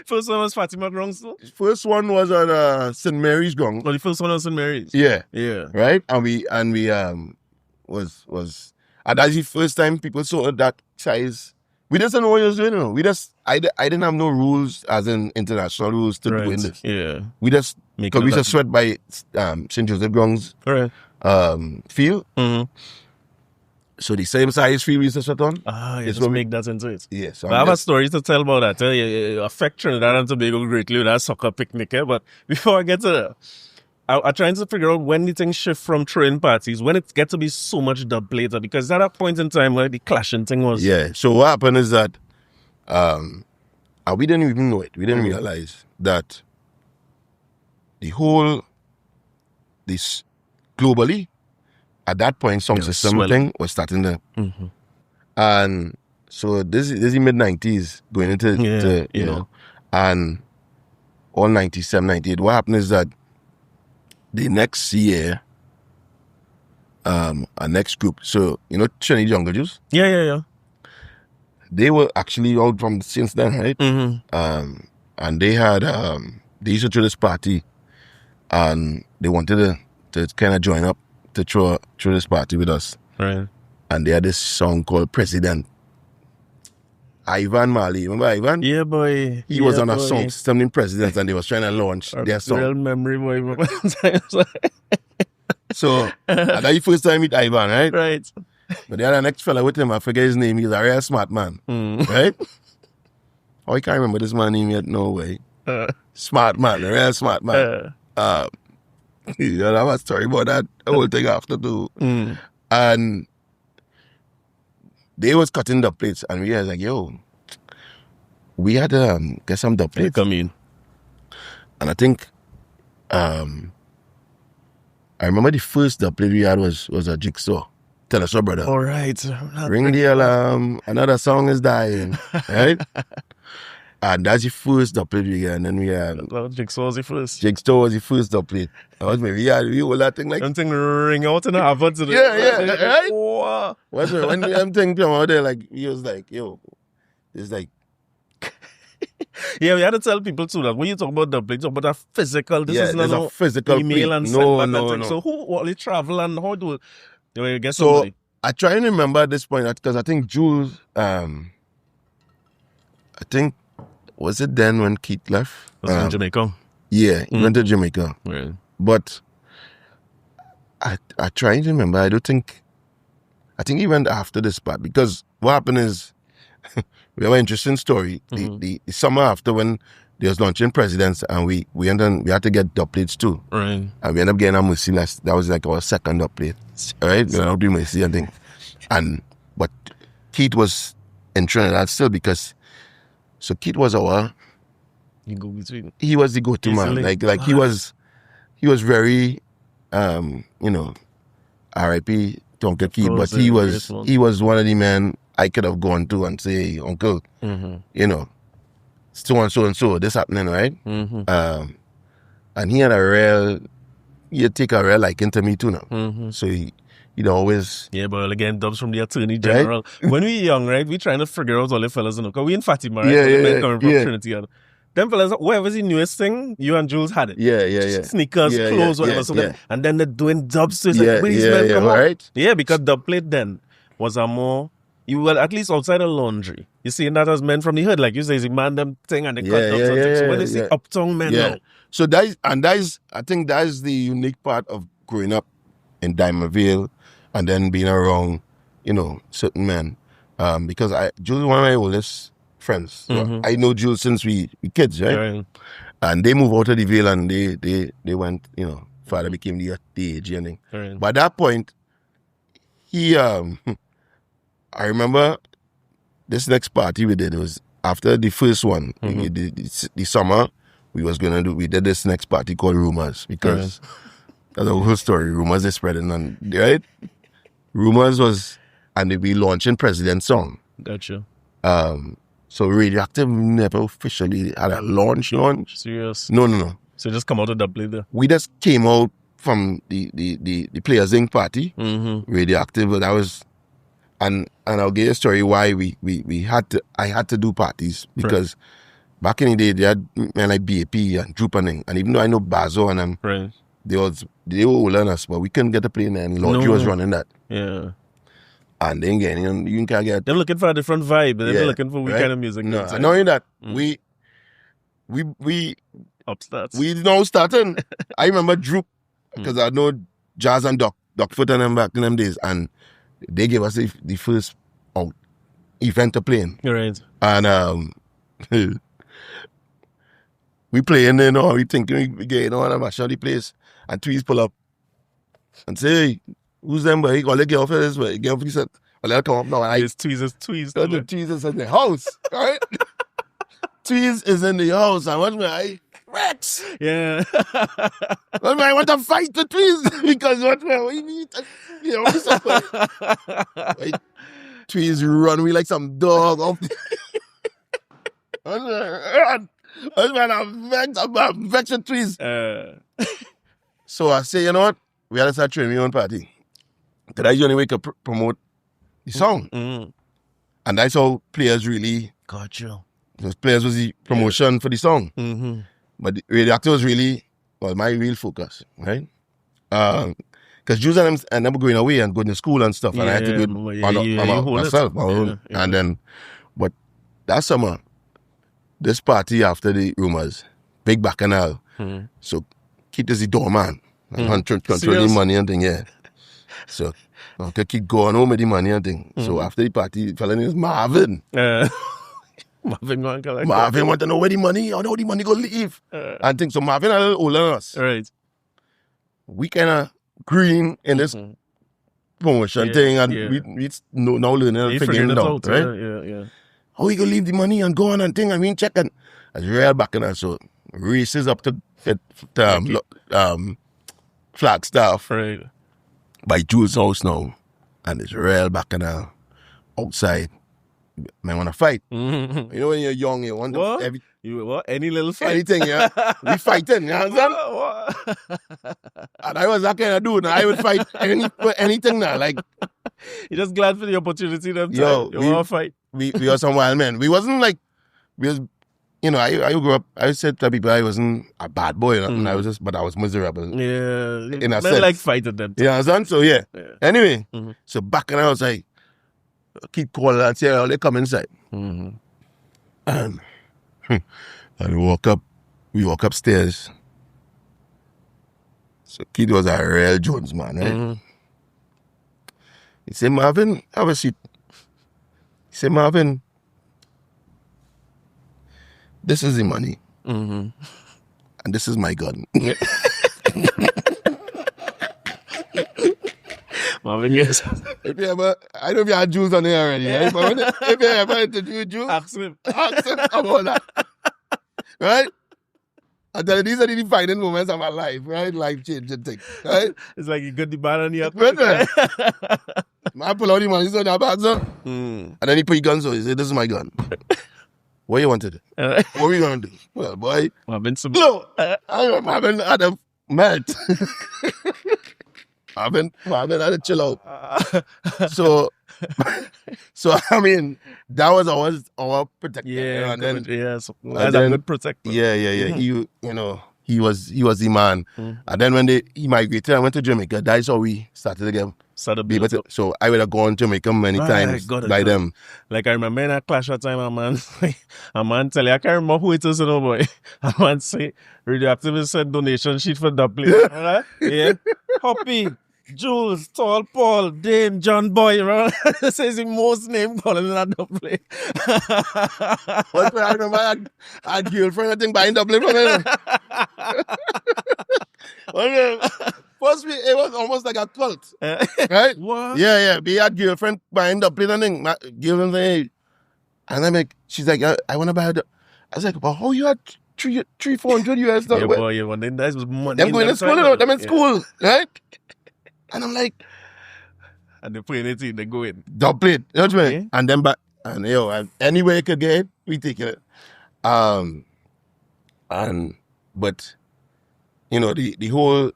First one was Fatima Grounds, though? First one was on St. Mary's ground. Oh, the first one was St. Mary's. Yeah. Yeah. Right? And we was and that's the first time people saw that size. We just didn't know what we was doing, you know. I didn't have no rules as in international rules to doing this. Yeah. We just because we just sweat by St. Joseph Grounds field. Mm-hmm. So the same size field we used to sweat on. You just make that into it. Yes. So I have a story to tell about that. You affect Trinidad and Tobago greatly with that Soca Picnic. But before I get to that, I'm trying to figure out when the thing shift from train parties, when it gets to be so much dub later, because at that point in time where the clashing thing was. Yeah. So what happened is that and we didn't even know it. We didn't realize that this globally, at that point, sound system thing was starting to, and so this is the mid-90s going into, you know, and all 97, 98. What happened is that the next year, our next group, so, you know, Trinidad Jungle Juice? Yeah. they were actually out from since then, right? And they had they used to throw this party, and they wanted to kind of join up to throw this party with us. Right. And they had this song called President. Ivan Marley, remember Ivan? Yeah, boy. He was on a song system in Presidents, and they was trying to launch their song. Real memory, boy. So that's the first time I meet Ivan, right? Right. But the other next fella with him, I forget his name. He's a real smart man, right? Oh, I can't remember this man's name yet. No way. Smart man, a real smart man. You know, I have a story about that whole thing after too. And they was cutting the plates, and we was like, yo, we had to get some dub plates. Come in. And I think I remember the first dub plate we had was a jigsaw. Tell us, brother. All right. Ring the alarm, another song is dying. Right? And that's the first dub plate we get. And then we had Jigsaw was the first. Jigsaw was the first dub plate. That was maybe we all that thing like Something ring out in the adverts. Yeah, right? Wow. When I'm thinking come out there, like he was like, yo, it's like Yeah, we had to tell people too that when you talk about dub plate, you talk about a physical. This is not a physical email plate. and send No. thing. So who only travel and how do you get So somebody? I try and remember at this point because I think Jules, I think, was it then when Keith left? Was in Jamaica. Yeah, he went to Jamaica. Right. But I try to remember. I think he went after this part because what happened is we have an interesting story. The summer after when they was launching Presidents and we had to get dub plates too. Right. And we ended up getting a Merciless. That was like our second dub plate. Right? We were doing Mercy, I think. But Keith was in Trinidad still because Keith was You go between. he was the go-to man. Like he was very R.I.P. Tonka Keith, but he was one of the men I could have gone to and say, Uncle, so and so, this happening, right? And he had he'd take a real liking to me too now. So he'd always... Yeah, but again, dubs from the Attorney General. Right? When we young, right, we trying to figure out all the fellas, because we in Fatima, right? Yeah, coming from Trinity. Them fellas, whatever's the newest thing, you and Jules had it. Yeah. Sneakers, clothes, whatever. And then they're doing dubs. So it's like, where these men come right? Yeah, because dub plate then was a more... You were at least outside of laundry. You see that as men from the hood, like you say, it's a man them thing and they cut dubs and things. So when they see uptown men now. So I think that is the unique part of growing up in Diamond Vale and then being around, certain men. Because Jules is one of my oldest friends. So I know Jules since we kids, right? And they moved out of the Vale and they went, father became the AG and thing. Right. But at that point, he I remember this next party we did, it was after the first one, the summer, we did this next party called Rumors because that's a whole story. Rumors is spreading, and right? Rumors was, and we launching President's song. Gotcha. So Radioactive never officially had a launch. Serious? No. So just come out of dub plate there. We just came out from the Players Inc party, Radioactive, but that was. And I'll give you a story why I had to do parties because back in the day they had men like BAP and Droop and even though I know Bazo and them, they were older than us, but we couldn't get to play and Lord was running that. Yeah. And then again, you can't get. They're looking for a different vibe. They're looking for what kind of music. No, knowing that we upstarts. We now starting. I remember Droop because I know Jazz and Duckfoot and them back in them days and. They gave us the first event to play in. Right. And we playing there, we thinking we get and I'm actually the place. And Tweez pull up and say, hey, who's them? But he got to get off of this, but he get off, he said, well, let come up now. It's Tweez. Tweez is in the house, right? Tweez is in the house, and what's my Rex? Yeah. I want to fight the Tweez because we need to, Tweez run we like some dog off. I'm vexed with Tweez. So I say, you know what? We had to start training my own party. Because I usually wake up promote the song. And that's how players really... Gotcha. Those players was the promotion for the song. Mm-hmm. But the Radioactive was really, my real focus, right? Because Jews and them ended up going away and going to school and stuff. And I had to do it myself. And then, but that summer, this party after the rumors, big bacchanal. Mm-hmm. So Keith is the doorman. Controlling money and thing, yeah. So okay, keep going home with the money and thing. So after the party, the fella name is Marvin. Marvin want to know where the money, how the money go leave. And things. So Marvin a little older than us. Right. We kind of green in this promotion thing, and we now learning and figuring it out, right? Yeah. How we gonna leave the money and go on and thing? I mean, check and it's real back in. So races up to Flagstaff, right, by Jules' house now, and it's real back in outside. Man want to fight. Mm-hmm. You know when you're young, you want to any little fight, anything, yeah. We fighting, you understand? And I was that kind of dude. I would fight anything now. Like, you're just glad for the opportunity that yo, you want to fight. We were some wild men. We wasn't like, we was, you know, I grew up, I said to people I wasn't a bad boy, and I was just, but I was miserable. Yeah. In a sense. like fighting them. You understand? So yeah. Anyway, Mm-hmm. so back and I was like, keep calling and say, oh, they come inside. Mm-hmm. And we walk upstairs. So Kid was a real Jones man, right? Mm-hmm. He said, Marvin, have a seat. He said, Marvin, this is the money. Mm-hmm. And this is my gun. Marvin, yes. If you ever, I know if you had Jews on there already, right? But if you ever interview Jews, Ask him about that. Right? I tell you, these are the defining moments of my life, right? Life-changing thing, right? It's like you got the band on your I pull out the money, so that bag, so. And then he put his gun, so he said, this is my gun. What you wanted? What are we going to do? Well, boy. Marvin, some... No, Marvin had a melt. Marvin had to chill out. So I mean, that was always our protector. Yeah, and then, as a good protector. Yeah. He was the man. And then when he migrated and went to Jamaica, that's how we started again. So I would have gone to Jamaica many times by them. Like I remember in a clash at time, a man tell you, I can't remember who it is, boy. A man say, Radioactive sent donation sheet for dubplates. Right? Yeah. Hoppy, Jules, Tall Paul, Dame, John Boy, remember? This is the most name calling in that dubplate. What I remember I had girlfriend, I think, buying dubplate from him. First week, it was almost like a cult. Right? What? Yeah. We had girlfriend buying dubplate and thing. Girlfriend saying, and I'm like, she's like, I want to buy the. I was like, but how you had $300-400 US? Yeah, boy, one day that was money. Them going to school, you know? Them in school, right? And I'm like, and they playing it in, they go in. Dubplate, you know what I mean? And then back, and yo, any way you could get it, we take it. But you know, the whole,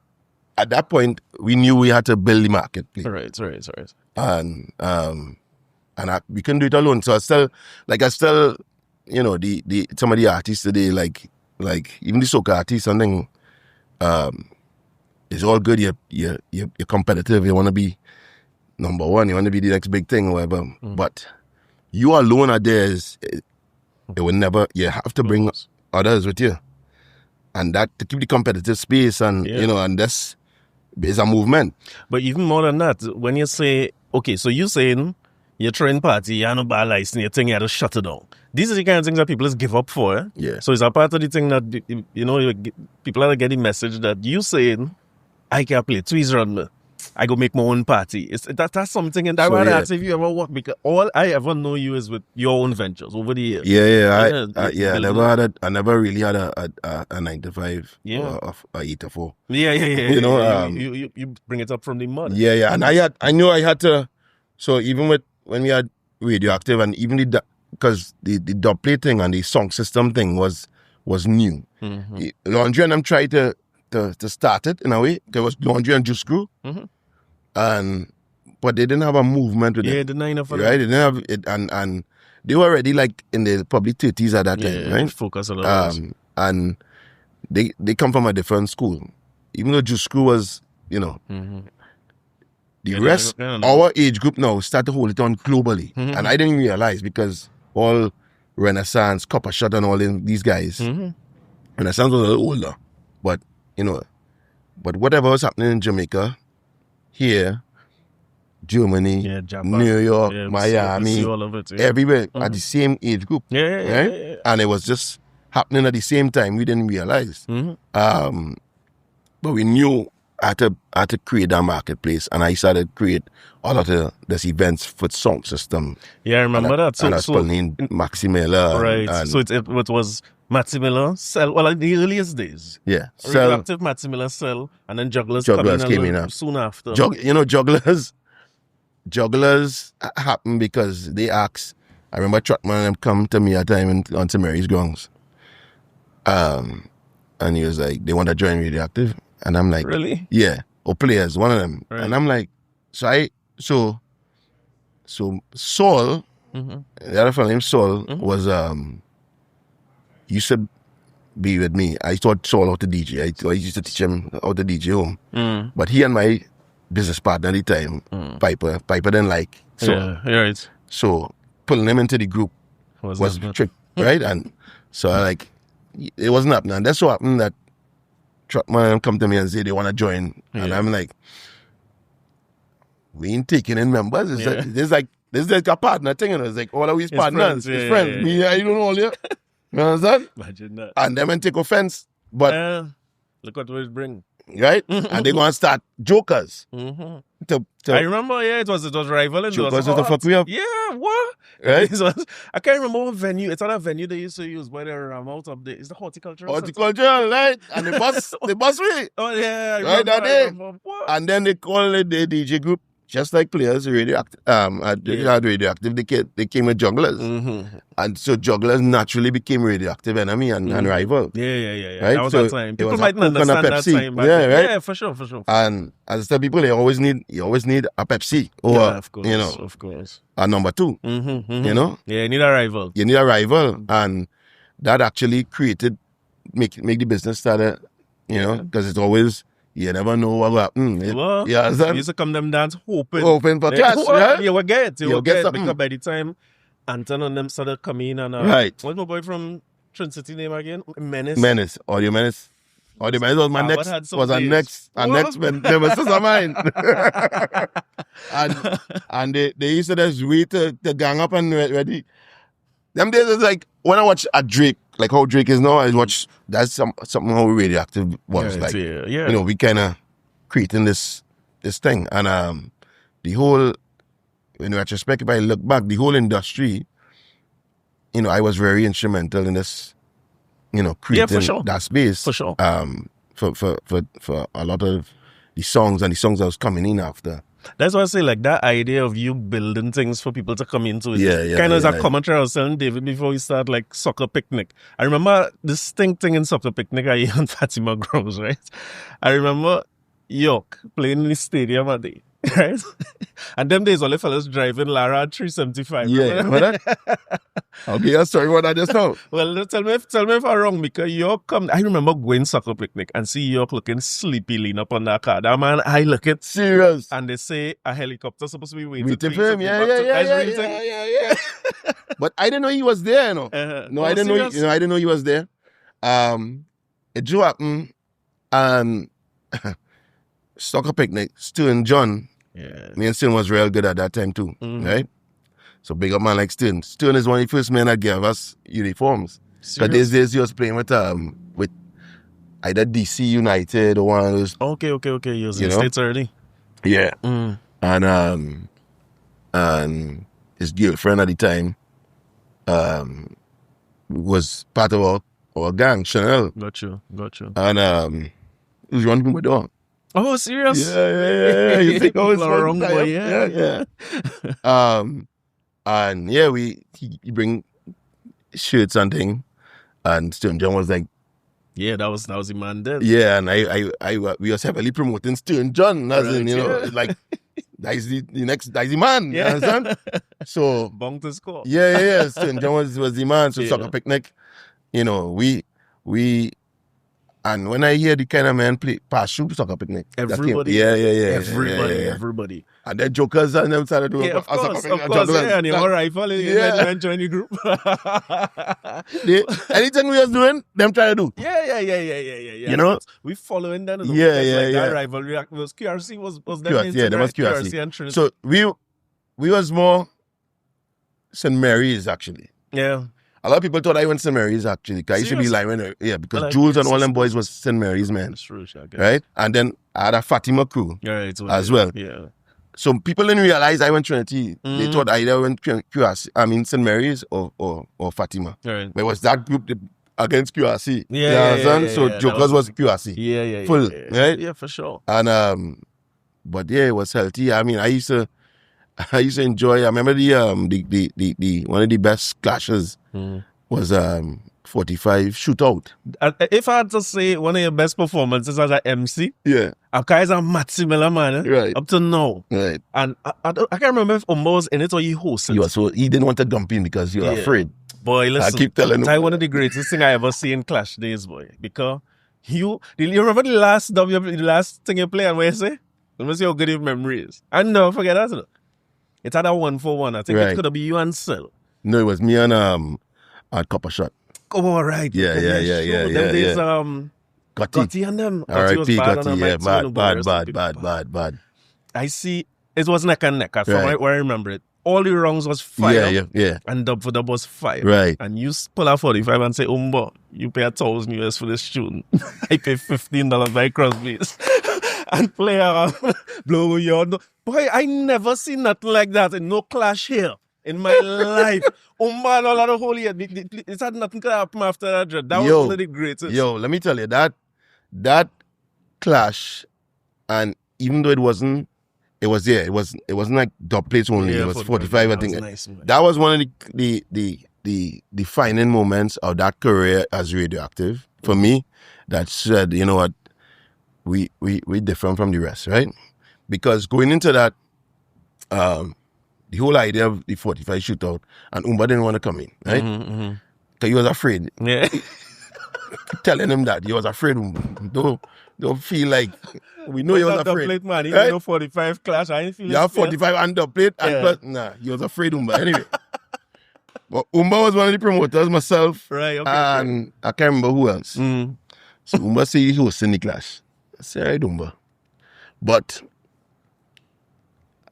at that point, we knew we had to build the marketplace. Right. And we couldn't do it alone. So I still, you know, some of the artists today, like even the soca artists, something, it's all good. You're competitive. You want to be number one. You want to be the next big thing or whatever. But you alone are there. It will never. You have to bring others with you, and that to keep the competitive space. And you know, and this is a movement. But even more than that, when you say, okay, so you're saying you're throwing party, you have no bad license, you think you have to shut it down. These are the kind of things that people just give up for. Yeah. So it's a part of the thing that, you know, people are getting message that you saying, I can play tweez run me. I go make my own party. That's something, and I want to ask if you ever work, because all I ever know you is with your own ventures over the years. I never really had a 9 to 5 or a 8 to 4. Yeah. You know, you bring it up from the mud. Yeah, and I knew I had to. So even when we had Radioactive, and even because the dubplate thing and the song system thing was new. Mm-hmm. Laundry and them tried to start it in a way. There was Laundry and Juice Crew. Mm-hmm. But but they didn't have a movement with Yeah, it. the nine of them. Right? They didn't have it, and they were already like in the probably 30s at that time, right? Focus on the and they come from a different school. Even though Juice Crew was, you know, the rest, our age group now start to hold it on globally. And I didn't realize because all Renaissance, Copper Shot and all these guys, Renaissance was a little older. But, you know, but whatever was happening in Jamaica, here, Germany, New York, Miami, all of it, everywhere at the same age group. Yeah. And it was just happening at the same time. We didn't realize. But we knew I had to create that marketplace, and I started to create all of this events for sound system. Yeah, I remember that. So, and I was pulling Maximilla. Right. And, so it was Maximilla, Cell, well, in the earliest days. Yeah. Radioactive, Maximilla, Cell, and then Jugglers came in soon after. Jugglers happened because they asked. I remember Trotman and them come to me at a time on St. Mary's grounds. And he was like, they want to join Radioactive. And I'm like, really? Yeah. Or players, one of them. Right. And I'm like, so Saul, the other fellow named Saul was used to be with me. I taught Saul how to DJ. I used to teach him how to DJ home. But he and my business partner at the time, Piper didn't like. So, yeah, right. So pulling him into the group was a trick, right? And so it wasn't happening. And that's what happened that Truckman come to me and say they want to join. And I'm like, we ain't taking in members. It's like a partner thing. And it's like, all of his partners, his friends. Me, I don't know all you. You understand? Imagine that. And them and take offense. But look what it bring. Right? And they're going to start jokers. I remember, it was rivaling. Jokers to fuck me up. Yeah, what? Right? I can't remember what venue. It's not a venue they used to use by the out up there. It's the horticultural. Horticultural, right? And they bus me. Oh, yeah. Right, that day. And then they call it the DJ group. Just like players, Radioactive, Radioactive, they came with Jugglers. And so Jugglers naturally became Radioactive enemy and rival. Yeah. Right? That was that time. People might not understand that time. Yeah, right? Yeah, for sure. And as I tell people, you always need a Pepsi. Or, of course. A number two. You know? Yeah, you need a rival. And that actually make the business started, because it's always... You never know what will happen. You used to come them dance hoping for class. Yeah? You will get something. Because by the time Anton and them started coming and right. What's my boy from Trinidad City name again? Menace. Audio Menace was my next. Was our next nemesis of mine. and they used to just wait to gang up and ready. Them days is like when I watch a Drake, like how Drake is now, I watch that's something how Radioactive was we kind of creating this thing, and the whole, in retrospect, if I look back, the whole industry, I was very instrumental in this, creating that space for sure. For a lot of the songs and the songs that was coming in after. That's why I say, like, that idea of you building things for people to come into it. Kind of as a commentary I was telling David before we start, like, Soca Picnic. I remember this thing in Soca Picnic I on Fatima Grounds, right? I remember York playing in the stadium at day, right? And them days, all the fellas driving Lara 375. Yeah, remember that? Okay, sorry what I just know. Well, tell me if I'm wrong, because York come. I remember going Soca Picnic and see York looking sleepy lean up on that car. That man, I look at serious. And they say a helicopter supposed to be waiting for him. Yeah. But I didn't know he was there, I didn't know. I didn't know he was there. It just happened, and Soca Picnic, Stu and John. Yeah. Me and Stu was real good at that time too, right? So big up man like Stu. Stu is one of the first men that gave us uniforms. Because these days he was playing with either DC United or one of those. Okay. He was in the States already. Yeah. And his girlfriend at the time was part of our gang, Chanel. Got you. And he was running my dog. Oh, serious? Yeah. You think I was wrong, boy? Yeah. And he bring shirts and thing, and Stern John was like, yeah, that was the man then. Yeah, and we was heavily promoting Stern John, as in, like That's the man. You understand? So Bong to score. yeah. St. John was the man. So Soca Picnic, you know, we and when I hear the kind of men play pass through Soca Picnic, Everybody. Everybody. And then Jokers and them started doing Of course, yeah, and your rifle and join the group. Anything we was doing, them try to do. Yeah. You know? We following them. Yeah. That rivalry was QRC was that QRC, yeah, there was QRC and Trinidad. So we was more St. Mary's actually. Yeah. A lot of people thought I went St. Mary's actually. Because I used to be lying, because Jules and all them boys was St. Mary's, man. That's true, right? And then I had a Fatima crew as well. Yeah. So people didn't realize I went Trinity. They thought I either went QRC, St. Mary's or Fatima. Right. But it was that group against QRC. Yeah. So Jokers was QRC. Yeah. Full, right? Yeah, for sure. And but yeah, it was healthy. I mean, I used to enjoy. I remember the one of the best clashes was 45 Shootout. If I had to say one of your best performances as an MC, Yeah. Akai's is a mad similar man, Right. up to now. Right. And I can't remember if Umba was in it or he hosted. He didn't want to dump in because he was afraid. Boy, listen. I keep telling him. That's one of the greatest thing I ever see in Clash days, boy. Because you remember the last thing you play and what you say? Let me see how good your memory is. And never forget that. No? It had a 1-for-1. I think it could have been you and Sel. No, it was me and at Copper Shot. Oh, all right. Yeah. Them days, Gotti and them. R.I.P. Gotti, yeah, bad. I see. It was neck and neck. From where I remember it. All the rounds was fire. Yeah. And dub for dub was fire. Right. And you pull out 45 and say, Umba, you pay $1,000 for this tune. I pay $15 by Crosby's. And play around, blow your nose. Boy, I never seen nothing like that in no clash here in my life. Umba and all of the whole year. It had nothing to happen after that. That was one of the greatest. Yo, let me tell you, that clash, and even though it wasn't like dubplates only. Yeah, it was 45, I think. Nice, that was one of the defining moments of that career as Radioactive for me. That said, you know what, we different from the rest, right? Because going into that, the whole idea of the 45 shootout, and Umba didn't want to come in, right? Because he was afraid. Yeah. Telling him that he was afraid. Umba. Don't feel like we know he was afraid. Plate, man. He right? know 45 clash. I didn't feel you have 45 under plate, and plus, he was afraid, Umba. Anyway. But Umba was one of the promoters, myself, right? Okay, and I can't remember who else. So Umba said he was in the clash. I said, right, Umba. But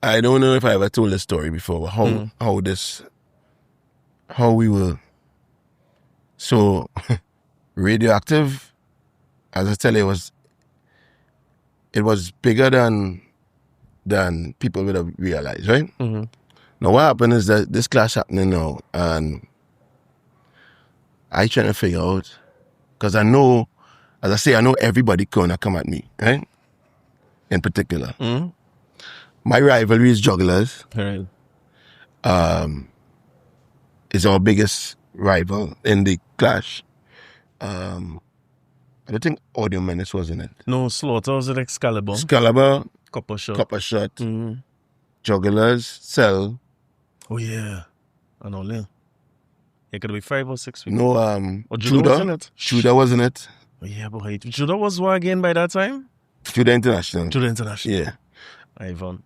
I don't know if I ever told this story before, how we were. So, Radioactive, as I tell you, it was bigger than people would have realized, right? Now, what happened is that this clash happening now, and I trying to figure out, because I know, as I say, I know everybody gonna come at me, right? In particular. My rivalry is Jugglers. Right. Is our biggest rival in the clash. I don't think Audio Menace was in it. No, Slaughter was at Excalibur. Copper Shot. Jugglers, Cell. Oh, yeah. And all in. It could be 5 or 6 weeks. No, Judah was in it. Judah was in it. Oh, yeah, boy. Judah was what again by that time? Judah International. Yeah. Ivan.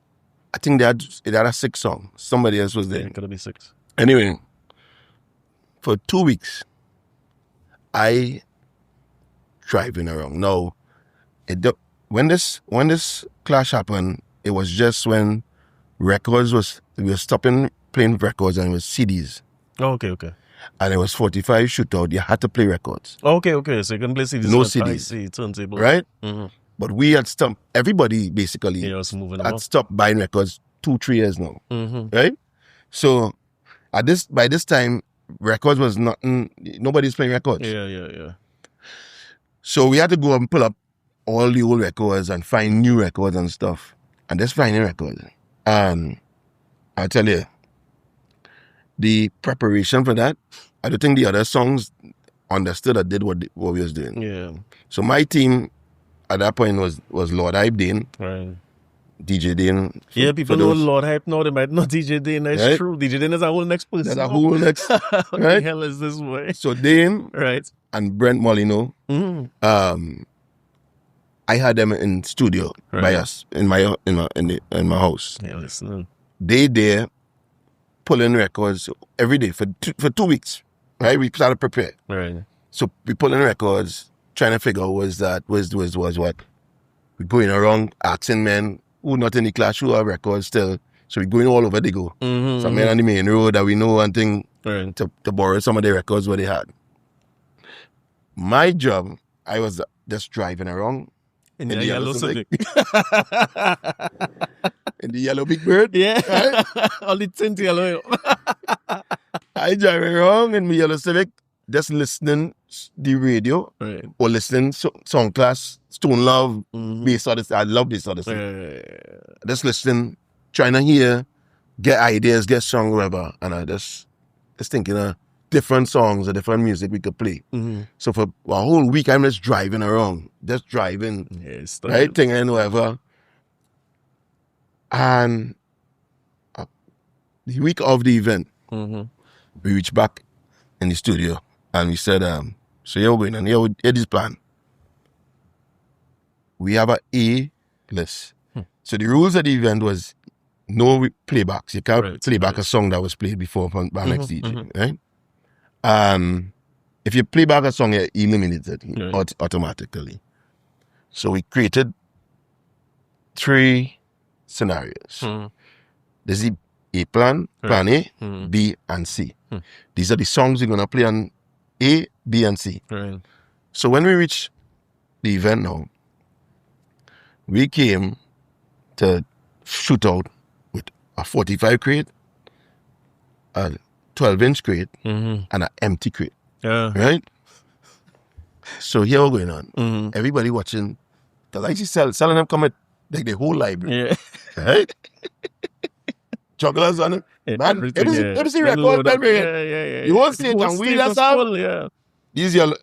I think it had a 6 song. Somebody else was there. It could be 6. Anyway, for 2 weeks, I driving around. Now, when this clash happened, it was just when we were stopping playing records and it was CDs. Oh, okay. And it was 45 shootout. You had to play records. Okay. So you can play CDs. No CDs. I see, turntable. Right? But we had stopped, everybody basically had stopped buying records 2-3 years now. Right? So, by this time, records was nothing, nobody's playing records. Yeah. So we had to go and pull up all the old records and find new records and stuff. And just finding records. And I tell you, the preparation for that, I don't think the other songs understood or did what we was doing. Yeah. So my team at that point was Lord Ibdane, right, DJ Dane. Yeah, people know Lord Hype now. They might not DJ Dane. That's right? true. DJ Dane is a whole next person. That's a whole next. What right? the hell is this way? So Dane Right. and Brent Molino, I had them in studio by us in my house. Yeah, listen. They there pulling records every day for 2 weeks. Right? We started prepare. Right. So we pulling records, trying to figure out was what. We going around asking men who not in the class who have records still. So we going all over they go. Some men on the main road that we know and thing to borrow some of the records what they had. My job, I was just driving around in the yellow Civic. In the yellow Big Bird. Yeah. Right? All the tint yellow. I driving around in my yellow Civic, just listening the radio or listening song class, Stone Love, bass artists. I love this artist. Just listening, trying to hear, get ideas, get song, whatever. And I just thinking of different songs or different music we could play. So for a whole week, I'm just driving around, right, thinking whatever. And the week of the event, we reached back in the studio and we said, so here we're going, and here this plan. We have a A list. So the rules of the event was no playbacks. You can't play back a song that was played before by next DJ, right? If you play back a song, you're eliminated automatically. So we created 3 scenarios. There's the A plan, plan A, B, and C. These are the songs we're going to play on A, B, and C. So when we reach the event now, we came to Shootout with a 45 crate, a 12-inch crate, and an empty crate. Right? So here we're going on. Everybody watching, because I see selling them come at like the whole library. Right? Jugglers on it. Man, let me see record library. You won't see it on wheel or something. These yellow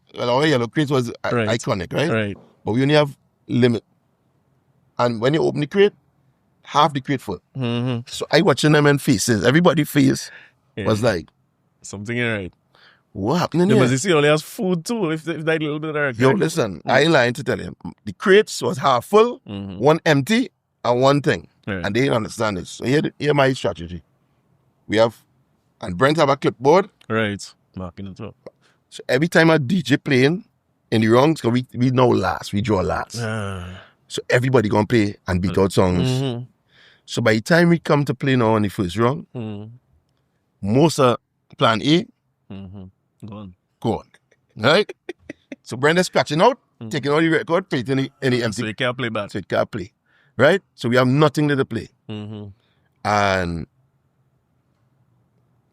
crates was iconic, right? But we only have limit. And when you open the crate, half the crate full. So I watching them in faces. Everybody's face was like, something right. What happening here? Because you see, only has food too. If that little bit of yo, listen, I ain't lying to tell you. The crates was half full, one empty, and one thing. And they didn't understand this. So here my strategy. We have, and Brent have a clipboard. Marking it up. So every time a DJ playing in the wrongs, because we know last, we draw last. So everybody gonna play and beat out songs. So by the time we come to play now on the first round, most of plan A, Go on. Right? So Brenda's scratching out, taking all the record, play it in the empty. So you can't play back. So you can't play. Right? So we have nothing to play. And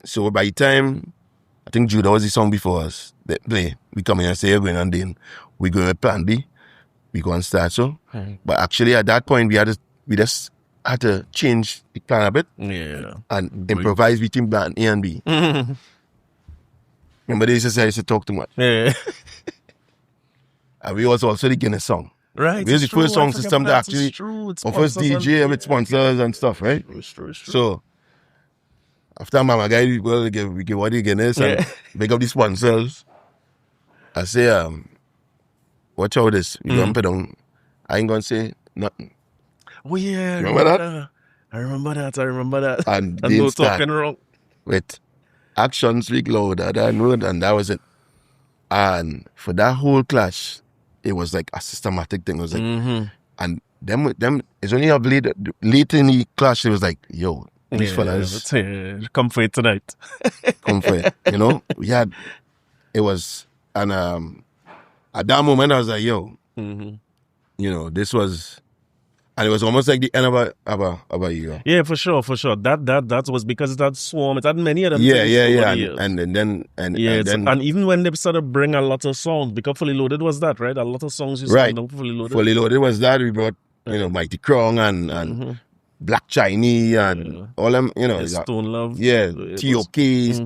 so by the time, I think Judah was the song before us, they play, we come in and say, you're going, and then we go with plan B, we go and start so. But actually at that point, we just had to change the plan a bit. And improvise between plan A and B. Remember they used to say I used to talk too much. And we also the Guinness song. Right. We was the first song system to actually, our first DJ with sponsors and stuff, right? It's true. So, after Mama Guy, we give what the Guinness and make up the sponsors. I say, watch out this. You gonna put on. I ain't gonna say nothing. Oh yeah. Remember that? I remember that. And they no talking wrong. With actions speak louder than word, and that was it. And for that whole clash, it was like a systematic thing. It was like, and them, it's only up late in the clash, it was like, yo, these fellas. Come for it tonight. Come for it. You know, it was, and at that moment, I was like, yo, you know, this was, and it was almost like the end of a year. Yeah, for sure. That was because it had swarm. It had many of them. Yeah. And then and even when they started bring a lot of songs, because Fully Loaded was that, right? A lot of songs you right. Fully Loaded. Fully Loaded was that. We brought, you know, Mighty Krong and Black Chinese and all them, you know. Stone Love. Yeah, T.O.K.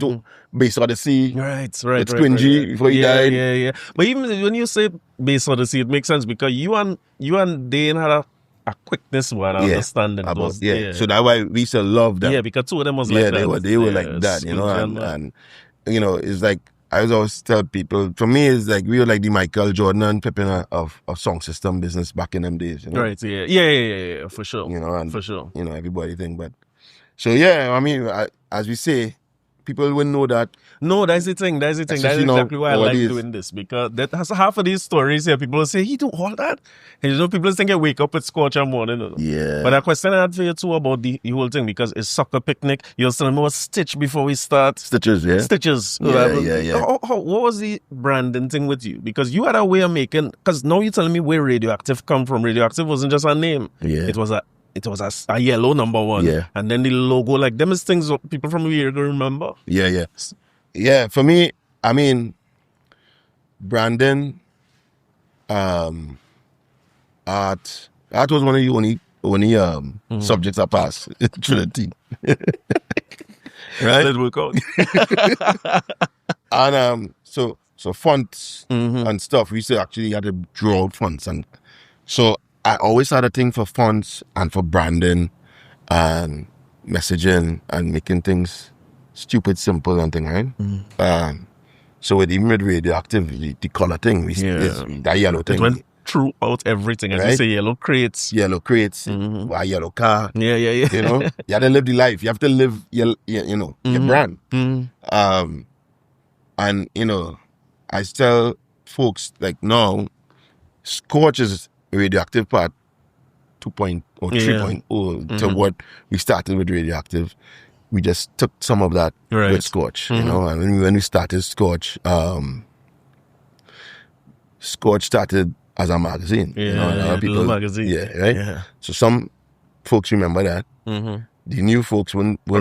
Bass Odyssey. Right. It's Squingy before he died. Yeah. But even when you say Bass Odyssey, it makes sense because you and Dane had a quickness one, understanding. About, those, So that's why we used to love them. Yeah, because two of them was like that. They were like that, you know, and you know, it's like I always tell people, for me, it's like we were like the Michael Jordan and Pippen of song system business back in them days, you know? Right, yeah, for sure. You know, and for sure. You know, everybody think, but so yeah, I mean, as we say, people wouldn't know that. No, that's the thing. That's exactly why I like doing this, because that has half of these stories here. People will say, he do all that. And you know, people think I wake up with Scorch in the morning. You know? Yeah. But a question I had for you too about the whole thing, because it's Soca Picnic. You're telling me what Stitch before we start. Stitches, yeah. Stitches. Yeah. What was the branding thing with you? Because you had a way of making, because now you're telling me where Radioactive come from. Radioactive wasn't just a name. Yeah. It was a yellow number one. Yeah. And then the logo, like them is things people from here gonna remember. Yeah, for me, I mean, branding, art was one of the only subjects I passed in Trinity. Right? Let's work out. And so fonts and stuff, we used to actually had to draw out fonts, and so I always had a thing for fonts and for branding and messaging and making things stupid, simple and thing, right? So even with Radioactive, the color thing, that yellow thing. It went throughout everything. As you say, yellow crates. A yellow car. Yeah. You know, you have to live the life. You have to live your brand. And, you know, I tell folks, like, now, Scorch is Radioactive part 2.0 or 3.0 to what we started with Radioactive. We just took some of that with Scorch, you know. And when we started Scorch, Scorch started as a magazine. Yeah, you know, a lot of people, magazine. Yeah, right? Yeah. So some folks remember that. The new folks wouldn't know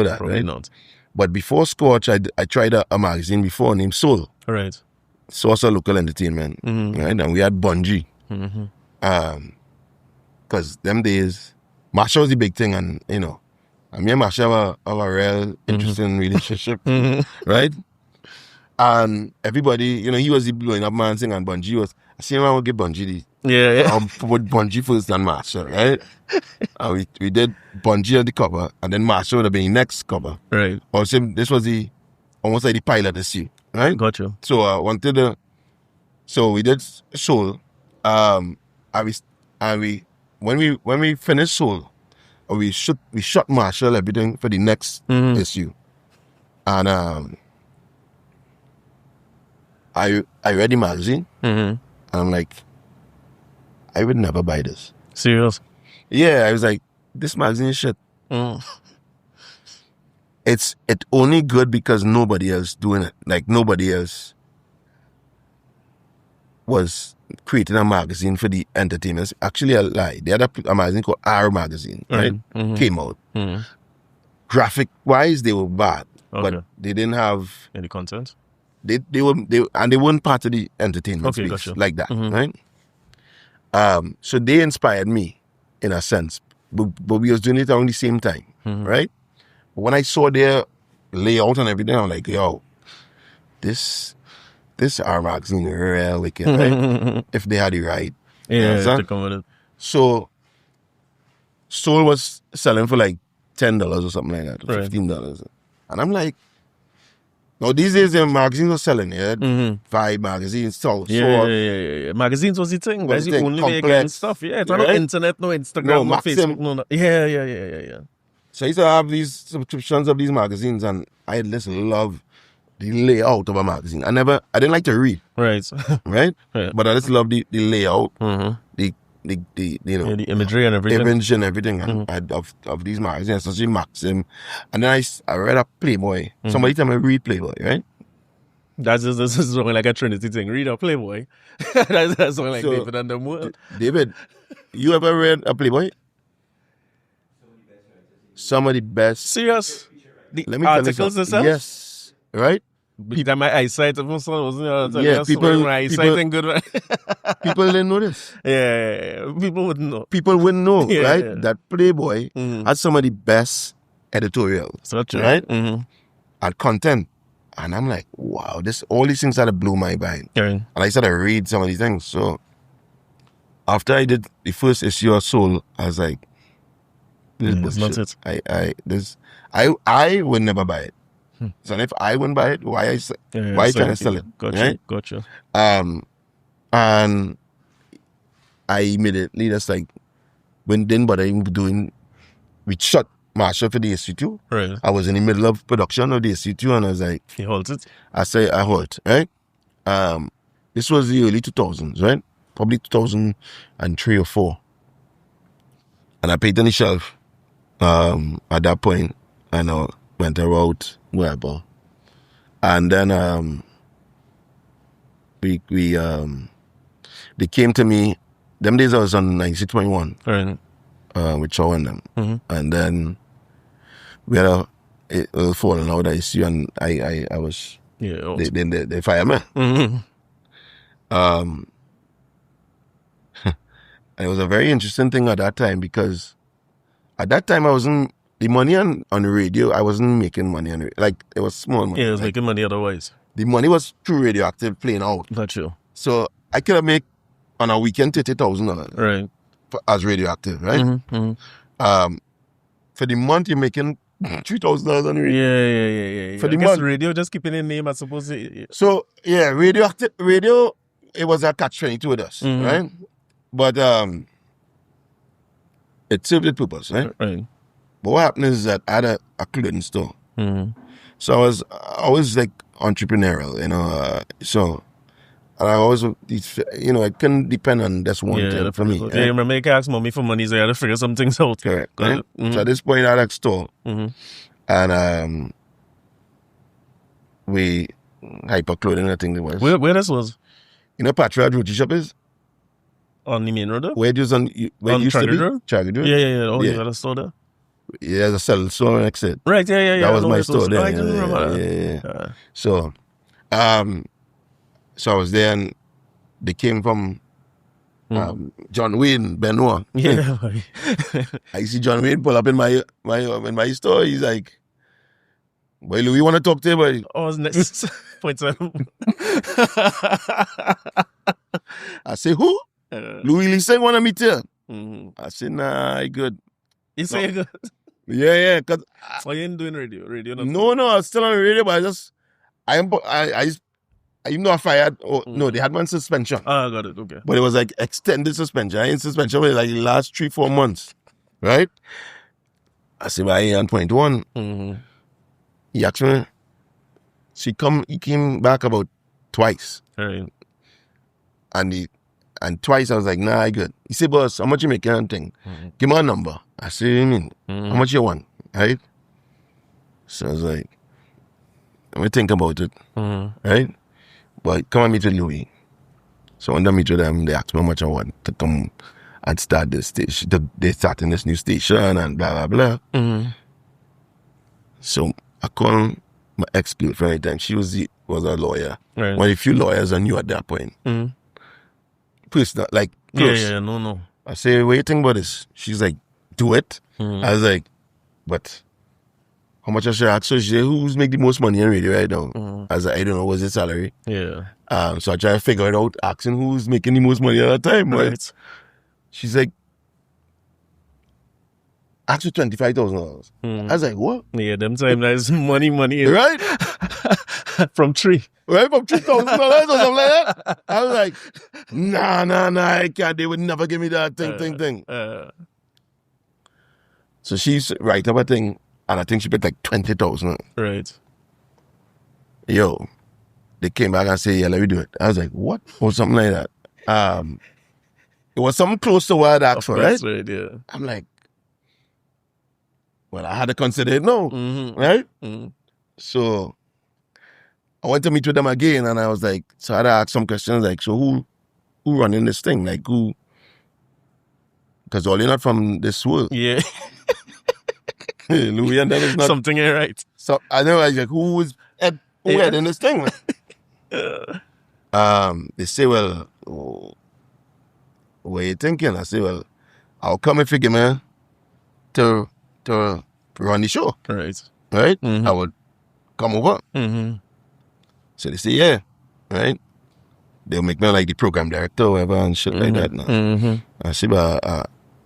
that, probably right? Not. But before Scorch, I tried a magazine before named Soul. Right. Source of Local Entertainment, right? And we had Bungie. Because them days, Masha was the big thing, and, you know, and me and Masha have a real interesting relationship, right? And everybody, you know, he was the blowing up man thing, and Bungie was, I see him, I would give Bungie put Bungie first than Masha, right? And we did Bungie at the cover, and then Masha would have been the next cover. Right. Also, this was almost like the pilot to see, right? Gotcha. So so we did Soul, when we finished Soul, we shot Marshall everything for the next issue, and I read the magazine, and I'm like, I would never buy this. Serious? Yeah, I was like, this magazine is shit. It's only good because nobody else doing it. Like, nobody else was creating a magazine for the entertainers. Actually, a lie. They had a magazine called Our Magazine, right? Came out. Graphic wise, they were bad, but they didn't have any content. They weren't part of the entertainment space like that, right? So they inspired me in a sense, but we was doing it around the same time, right? But when I saw their layout and everything, I'm like, yo, this Our Magazine real wicked, right? If they had it right. To come with it. So Soul was selling for like $10 or something like that, $15. And I'm like, now these days the magazines are selling, Vibe magazines, so yeah. Magazines was the thing. That's the only way getting stuff. Yeah, it's not no internet, no Instagram, no Facebook, no. Yeah. So I used to have these subscriptions of these magazines, and I just love the layout of a magazine. I didn't like to read. Right. Right? But I just love the layout, the the imagery and everything. Of these magazines, especially Maxim. And then I read a Playboy. Somebody tell me read Playboy, right? This is something like a Trinity thing. Read a Playboy. that's something like David and the Moon. David, you ever read a Playboy? Some of the best. Serious? Let me articles themselves? Yes. Right? People, my eyesight wasn't people eyesight and good. People didn't know this. Yeah. People wouldn't know. People wouldn't know, right? That Playboy had some of the best editorials. Such right? And content. And I'm like, wow, all these things had to blow my mind. And I started to read some of these things. So after I did the first issue of Soul, I was like, this is That's bullshit. not it. I would never buy it. So if I wouldn't buy it, why trying to sell it? Gotcha. Right? And I immediately just like didn't bother even doing. We shot Marshall for the SC2. Right. I was in the middle of production of the SC2, and I was like, He halted. I halt, right? This was the early 2000s, right? Probably 2003 or 4. And I paid on the shelf at that point, and I went around wherever. And then they came to me. Them days I was on 96.1 with Chow and them. And then we had a falling out issue, and I was they fired me. And it was a very interesting thing at that time, because at that time I wasn't the money on the radio. I wasn't making money on it. Like, it was small money. Yeah, it was making money otherwise. The money was through Radioactive playing out. That's true. So I could have made on a weekend $30,000 right as Radioactive, right? For the month you're making $3,000 on the radio. Yeah. For I the guess month. radio just keeping a name, I suppose. So yeah, radio. It was a catch-22 with us, right? But it served its purpose, right? Right. But what happened is that I had a clothing store. So I was always like entrepreneurial, so, and I always, I couldn't depend on just one thing for me. Yeah, right? I remember you asked mommy for money, so you had to figure some things out. Correct. Right? So at this point I had a store, and we Hyper Clothing, I think it was. Where this was? Patra Roti Shop is? On the main road there? Where it used to be? Tragedy Road? Tragedy Road? Yeah. Oh, Yeah. you got a store there? Yeah, there's a cell store next to it. Right, yeah. That was I know my where store it was. there. I didn't remember that. Yeah. So I was there, and they came from John Wayne, Benoit. Yeah. I see John Wayne pull up in my store. He's like, "Boy, Louis, want to talk to you, boy?" Oh, it's next. Point seven. I say, "Who?" Louis Lee want to meet you. I say, "Nah, I good." You say you good? Yeah. Cause Oh, you ain't doing radio? Radio not no, I was still on the radio, but I even though I fired. Oh, no, they had one suspension. I got it. Okay. But it was like extended suspension. I in suspension for like the last 3-4 months, right? I say, "Why you on point one?" He asked me. He came back about twice, Right. and twice I was like, "Nah, I good." He said, "Boss, how much you making on thing? Give me a number." I said, "What you mean? How much you want?" Right? So I was like, "Let me think about it." Right? But come and meet with Louis. So when I meet with them, they asked me how much I want to come and start this station. They starting this new station and blah blah blah. So I called my ex-girlfriend at the time. She was a lawyer. Right. One of the few lawyers I knew at that point. Personal, like close. Yeah, no. I say, "What do you think about this?" She's like, "Do it." I was like, "But how much I should ask?" So she said, "Who's make the most money in radio right now?" I was like, "I don't know, what's his salary?" Yeah. So I try to figure it out, asking who's making the most money at that time. Right? She's like, "Ask for $25,000. I was like, "What?" Yeah, them time that's money. Right? From 3. Right, from $3,000 or something like that. I was like, nah, I can't. They would never give me that thing. So she's write up a thing, and I think she paid like $20,000. Right. Yo, they came back and said, "Yeah, let me do it." I was like, "What?" Or something like that. It was something close to what I'd asked for, right? Right, yeah. I'm like, well, I had to consider it, no, right? So I went to meet with them again, and I was like, so I had to ask some questions, like, so who running this thing? Like, who? Because all you're not from this world. Yeah. Louis and them is not. Something ain't right. So I know, I was like, who heading this thing? They say, "Well, what are you thinking?" I say, "Well, I'll come if you give me to run the show." Right. Right? I would come over. So they say, "Yeah." Right? they'll make me like the program director or whatever and shit like that. No. I see, but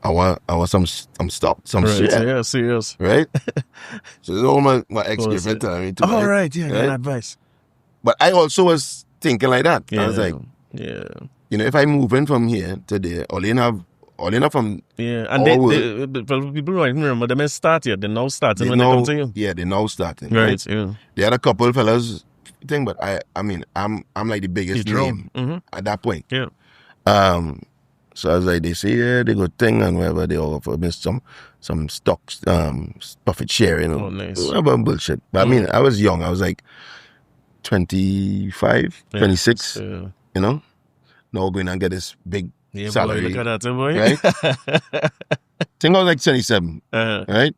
I want some stock, some Right, shit. yeah, serious. Right? So this is all my ex-girlfriend telling me to. All right, yeah, good advice. But I also was thinking like that. Yeah. I was like, yeah. you know, if I move in from here to there, all in from and people might remember they may start yet. They're now starting when they come to you. Yeah, they're now starting. Right. Yeah. They had a couple of fellas thing, but I mean, I'm like the biggest name at that point. Yeah. So I was like, they say, yeah, they got thing and whatever, they offer me some stocks, profit sharing, Oh, nice. whatever bullshit. But I mean, I was young. I was like 25, 26, yeah. you know? Now going and get this big salary. Boy, look at that, boy. Right? I think I was like 27, right?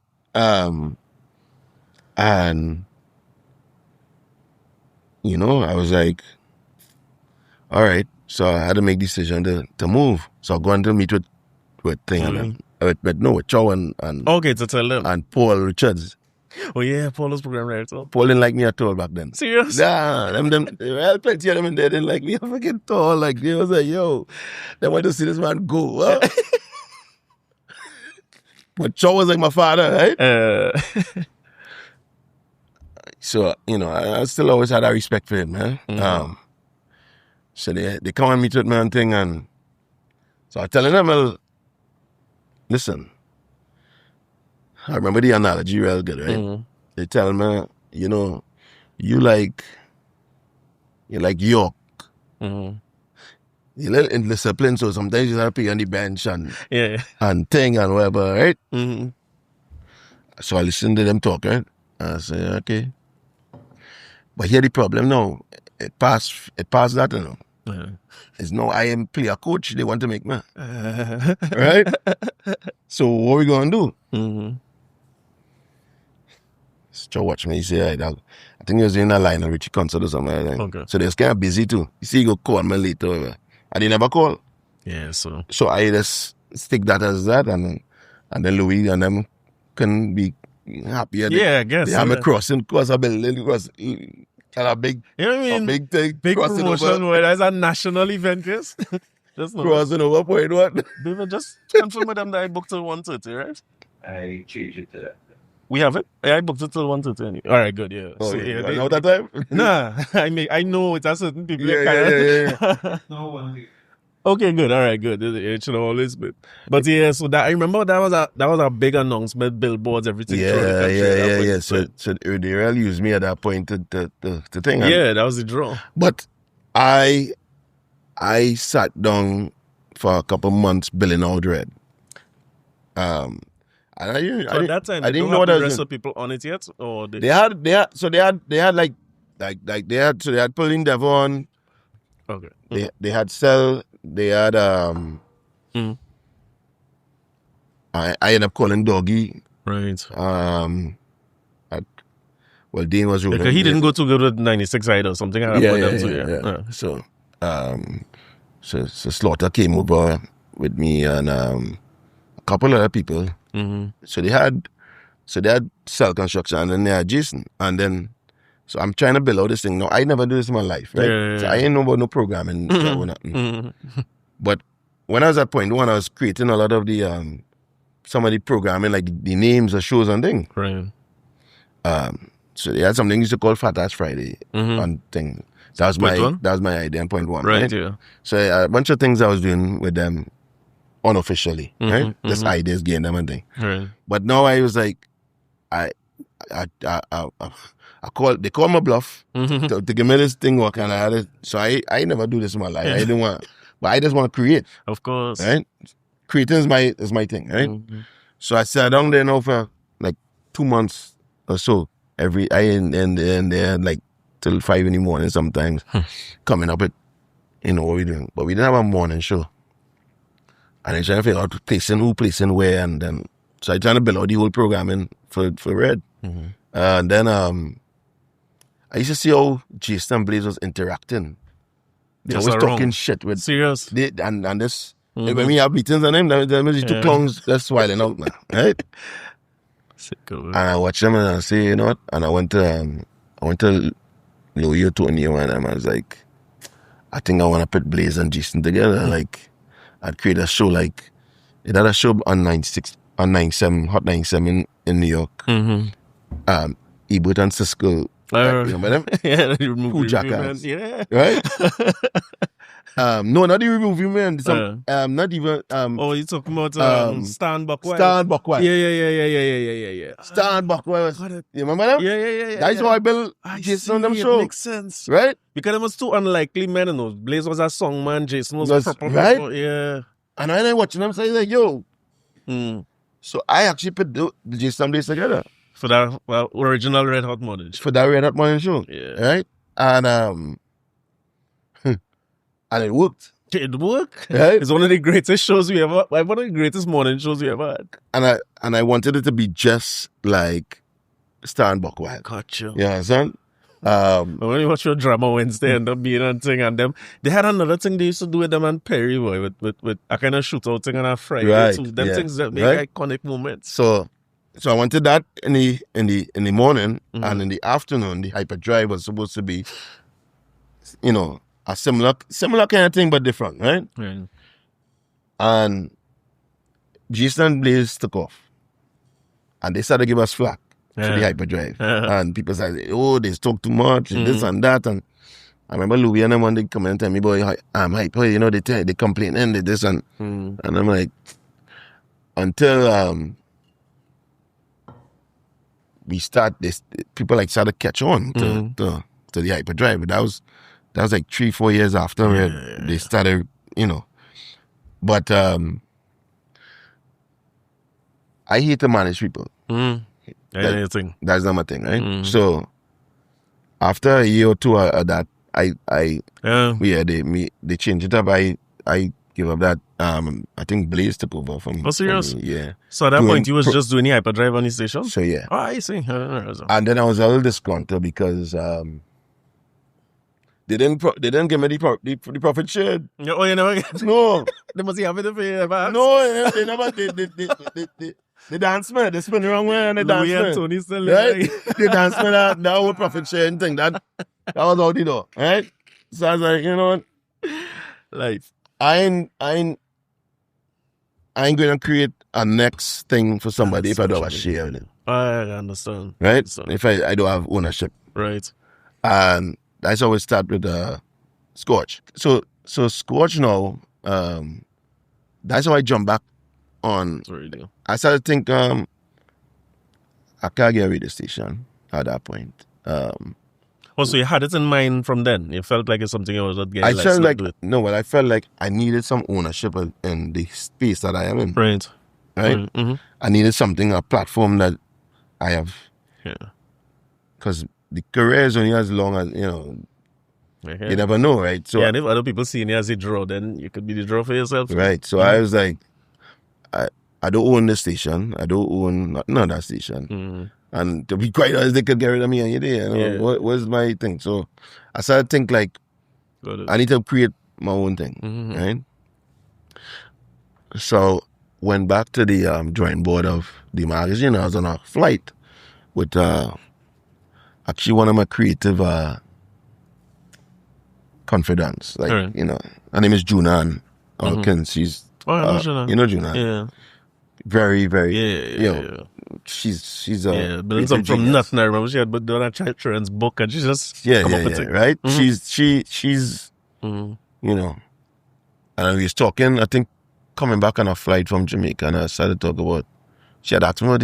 And, you know, I was like, all right. So I had to make decision to move. So I go and to meet with thing with Chow and okay, to tell them. and Paul Richards. Oh yeah, Paul was program director. Paul didn't like me at all back then. Serious? Nah, well, plenty of them in there didn't like me. I'm fucking tall. Like they was like, yo, they want to see this man go. Huh? But Chow was like my father, right? So, you know, I still always had that respect for him, man. So they come and meet with me and thing, and so I telling them, well, listen, I remember the analogy real good, right? They tell me, you know, you're like York. You're a little indisciplined, so sometimes you have to be on the bench and thing and whatever, right? So I listen to them talk, right? I say, okay. But here the problem now, it passed that, you know. It's no I am player coach, they want to make me. Right? So what we gonna do? So watch me, he say, I think he was doing a Lionel Richie concert or something like that. Okay. So they was kind of busy too. You see, he go call me later, whatever. And they never call. Yeah, so I just stick that as that, and then Louis and them can be happier. Yeah, I guess. They have me crossing across a building, kind of big, you know what I mean? a big thing. Big crossing promotion over, where there's a national event, yes? Just no. crossing over point what? David, just confirm with them that I booked till 1:30, right? I changed it to that. We have it? Yeah, I booked it till 1:30 anyway. All right, good, yeah. Oh, So, yeah, they- know that time? Nah, I know it's a certain people. Yeah. No one. Okay, good. All right, good. It should have always been. But yeah, so that I remember that was a big announcement, billboards, everything. throughout the country at that point. So they really used me at that point to thing. Yeah, that was the draw. But I sat down for a couple months billing out red. And I didn't, So at that time, I they didn't don't know have what I the was rest doing. of people on it yet, or They had Pauline Devon. okay. They had Cell. They had I ended up calling Doggy. Right. Well, Dean was Because he didn't go too good with 96 either or something. Yeah. So Slaughter came over with me and a couple other people. So they had Cell Construction, and then they had Jason, and then so I'm trying to build out this thing. No, I never do this in my life, right? Yeah. So I ain't know about no programming. Or nothing. But when I was at point one, I was creating a lot of the some of the programming, like the names of shows and things. Right. So they had something used to call Fat Ass Friday and thing. That was my idea in point one. Right, Right. yeah. So a bunch of things I was doing with them unofficially, right? Just ideas, getting them and thing. Right. But now I was like, they called my bluff to give me this thing work, and I had it. So I never do this in my life. I didn't want, but I just want to create. Of course. Right? Creating is my thing, right? So I sat down there now for like 2 months or so. And there like till 5 in the morning sometimes, coming up with, what we doing. But we didn't have a morning show. And I trying to figure out who placing where, and then so I trying to build out the whole programming for Red. And then I used to see how Jason and Blaze was interacting. They Yes, always are talking wrong. shit with Serious. and this when we have meetings and them, these two clowns just smiling out, man, right? And I watch them and I say, you know what? And I went to Louis or Tony and I was like, I think I want to put Blaze and Jason together. Like, I'd create a show like, it had a show on 97, Hot 97 in New York. Ebert and Cisco. You remember them? Yeah, Who Jackass. Yeah. Right? No, not the movie man. Not even. You talking about Stan Buckwell? Stan Buckwell. Yeah. Stan Buckwell. You remember them? Yeah. That's how I built Jason on them show. Makes sense. Right? Because it was two unlikely men, you know. Blaze was a songman, Jason was proper. Right? Yeah. And when I watching them, say like, yo. So I actually put the Jason Blaze together. For that original Red Hot Morning Show. For that Red Hot Morning Show. Yeah. Right? And and it worked. It worked. Right? It's one of the greatest shows we ever, one of the greatest morning shows we ever had. And I wanted it to be just like Stan Buckwell. Gotcha. You understand? When you watch your Drama Wednesday end up being a thing, and them, they had another thing they used to do with them and Perry boy with a kind of shootout thing on a Friday. Right. So them things that make iconic moments. So I wanted that in the morning, and in the afternoon the hyperdrive was supposed to be, you know, a similar kind of thing but different, right? Right. And Jason Blaze took off, and they started to give us flack for the hyperdrive, and people said, "Oh, they talk too much, and this and that." And I remember Louis and them one day come and tell me, "Boy, I'm hyper," you know, they complain and they this and I'm like, until we start this, people like started to catch on to the hyperdrive. But that was like 3-4 years after they started, you know. But I hate to manage people. That's not my thing, right? So after a year or two of that, they changed it up. I give up that. I think Blaze took over from. Oh, serious? From me, yeah. So at that point, you was just doing the hyperdrive on the station? So yeah. Oh, I see. And then I was a little disgruntled because they didn't give me the profit share. Oh, you never get. No. They must have it for you. No, they never. They dance me. They spin the wrong way and they dance me. Tony still Right? They dance me that whole profit sharing thing. That was all they do. Right? So I was like, you know what? Life. I ain't going to create a next thing for somebody if I don't have a share in it. I understand. Right? If I don't have ownership. Right. And that's always start with Scorch. So Scorch now, that's how I jump back on. I started to think, I can't get a radio station at that point. So you had it in mind from then? You felt like it's something you was not getting. I felt like I needed some ownership in the space that I am in. Right. Mm-hmm. I needed something, a platform that I have. Yeah. Because the career is only as long as, you know, you never know, right? So and if other people see you as a draw, then you could be the draw for yourself. Right. So I was like, I don't own this station. I don't own nothing on that station. And to be quite honest, they could get rid of me any day. You know? What's my thing? So I started to think like, I need to create my own thing, right? So went back to the drawing board of the magazine. I was on a flight with actually one of my creative confidants. Like, you know, her name is Junan Hopkinson. She's, I know Junan. You know Junan? Yeah. Very, very, yeah. She's building something from nothing. I remember she had done a children's book and she just come up with it. Right? She's you know, and we was talking, I think coming back on a flight from Jamaica, and I started to talk about, she had asked me about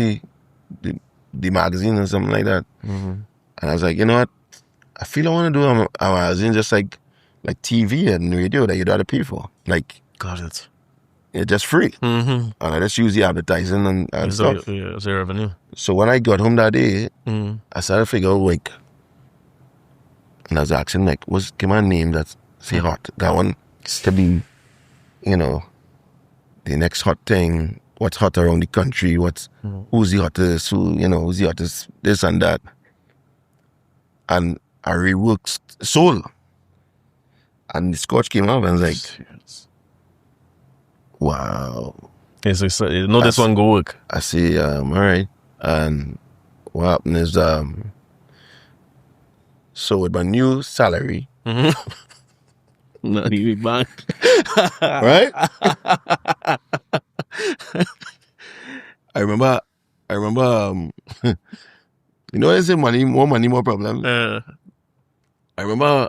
the magazine or something like that. And I was like, you know what, I feel I want to do a magazine just like TV and radio that you'd rather pay for. Like, got it. It's just free. And I just use the advertising and stuff. It's a revenue. So when I got home that day, I started to figure out, like, and I was asking, like, give me a name that's, say, hot. That one to be, you know, the next hot thing. What's hot around the country? Who's the hottest? Who's the hottest? This and that. And I reworked Soul. And the Scorch came up and I was like, wow. Yes, so you know this one go work. I say, all right. And what happened is, so with my new salary, Not even bank. Right? I remember, you know, they say money, more problem. I remember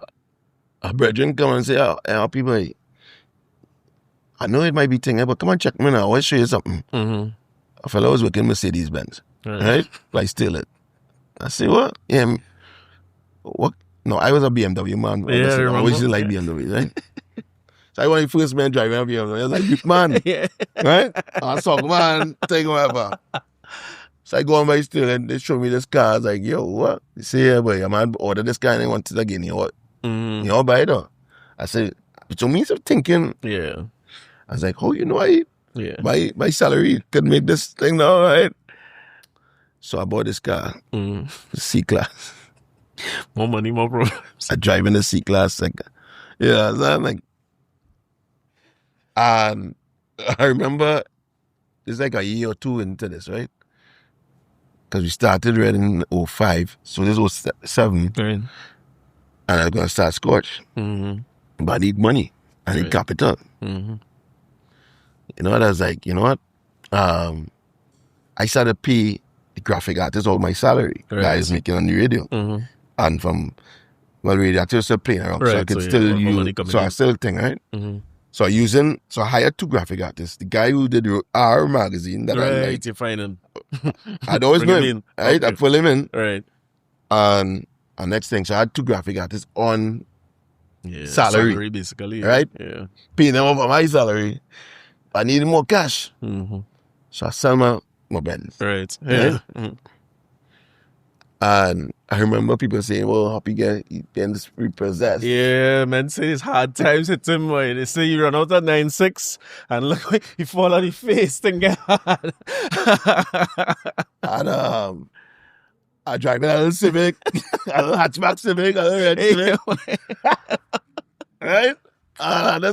a brethren come and say, hey, people, I know it might be thing, but come and check me now. I want to show you something. A fellow was working Mercedes-Benz, right? But I steal it. I say, what? Yeah, what? No, I was a BMW man. Yeah, I always didn't like yeah. BMW, right? So I was the first man driving a BMW. I was like, big man, Yeah. right? I saw man, take whatever. So I go on my still and they show me this car. I was like, yo, what? They say, yeah, boy, I'm man order this car and I want it again. You know what? You know, buy it though. I said, so me so thinking, Yeah. I was like, oh, you know what? Yeah. My salary could make this thing now, right? So I bought this car, C-Class. More money, more problems. I drive in the C-Class. Like, yeah, so I'm like, and I remember it's like a year or two into this, right? Because we started right in 05, so this was 7, Right. and I was going to start Scorch. But I need money. I need capital. You know what? I was like, you know what? I started to pay the graphic artist all my salary that I was making on the radio. And from, well, Radioactive was still playing around, so I could still use, so I still think, right? So I hired 2 graphic artists. The guy who did our magazine that I liked, you find him. I'd always know him, right? Okay. I pull him in. Right. And next thing, so I had 2 graphic artists on salary, basically. right? Yeah. Paying them over my salary. I needed more cash. So I sell my Benz. Right. Yeah. And I remember people saying, well, Hoppy getting repossessed. Yeah, man, say it's hard times hit him, boy. They say you run out at 9.6 and look, he fall on the face, thing get hard. And I drive a little Civic, a little hatchback Civic, a little red Civic. Right? And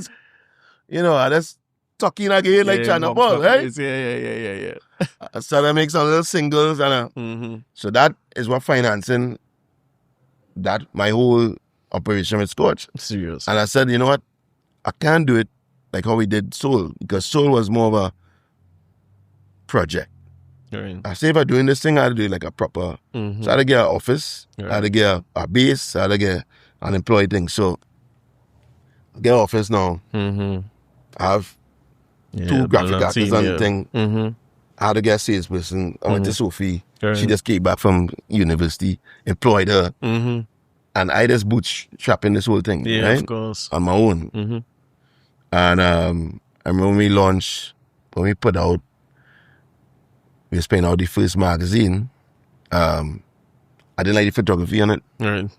I just tucking again like trying to ball, right? Yeah. I started to make some little singles and so that is what financing that my whole operation with Scorch. Serious. And I said, you know what? I can't do it like how we did Soul, because Soul was more of a project. Right. I say if I'm doing this thing, I had to do it like a proper. So I had to get an office, I had to get a base, I had to get an employee thing. So I get an office now. I have 2 graphic artists and thing. I had to get a salesperson. I went to Sophie. Right. She just came back from university, employed her. And I just bootstrapping this whole thing, right? Of course. On my own. And I remember when we put out, we were putting out the first magazine. I didn't like the photography on it. Right.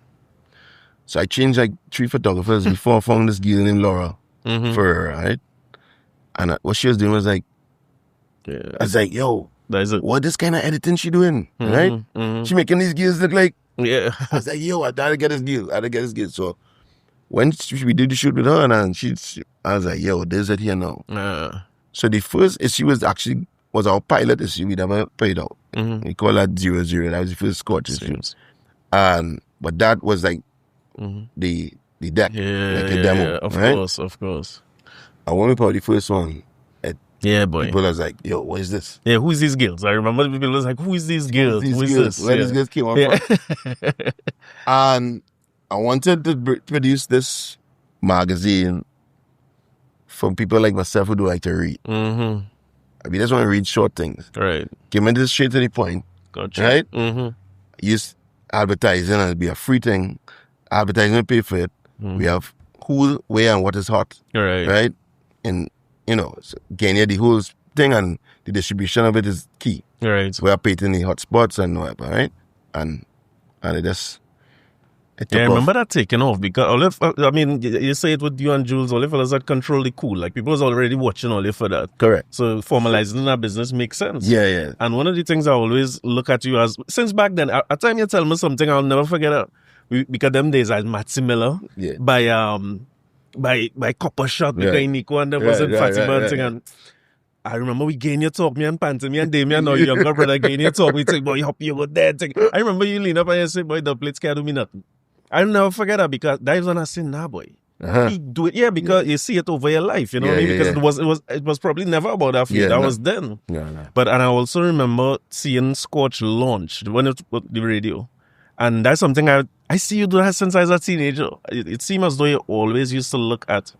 So I changed like 3 photographers before I found this girl named Laura for her, right? And what she was doing was like, I was like, yo, what this kind of editing she doing, right? She making these girls look like, I was like, yo, I gotta get this girl. So when we did the shoot with her, and I was like, yo, there's it here now. So the first issue was our pilot issue we never played out. We call that 00. That was the first Scorch issue. But that was like the deck, like a demo. Of course. And when we put out the first one, boy. people was like, yo, what is this? Yeah, who's these girls? I remember people was like, who is these girls? Who is this? Where these girls came from? And I wanted to produce this magazine from people like myself who do like to read. I just want to read short things. Right. Give me this straight to the point. Gotcha. Right? Use advertising and it'll be a free thing. Advertising will pay for it. We have who, where, and what is hot. Right? And, so getting the whole thing and the distribution of it is key. Right. We are painting the hot spots and whatever, right? And it just... I remember that taking off because you say it with you and Jules, all the fellas that control the cool. Like people was already watching all for that. Correct. So formalizing that business makes sense. Yeah. And one of the things I always look at you as, since back then, at the time you tell me something I'll never forget. Because them days I had Matty Miller by Copper Shot, because Nico and them was in Fatima thing. And I remember we gain your talk, me and Panty, me and Damien, our younger brother, gain your talk. We say, boy, Hoppy, you go there. I remember you lean up and you say, boy, the plates can't do me nothing. I'll never forget that because that was when I said, nah, boy. You do it, because you see it over your life, you know what I mean? Because it was probably never about that for you. That was then. But and I also remember seeing Scorch launch when it was the radio. And that's something I see you do that since I was a teenager. It seems as though you always used to look at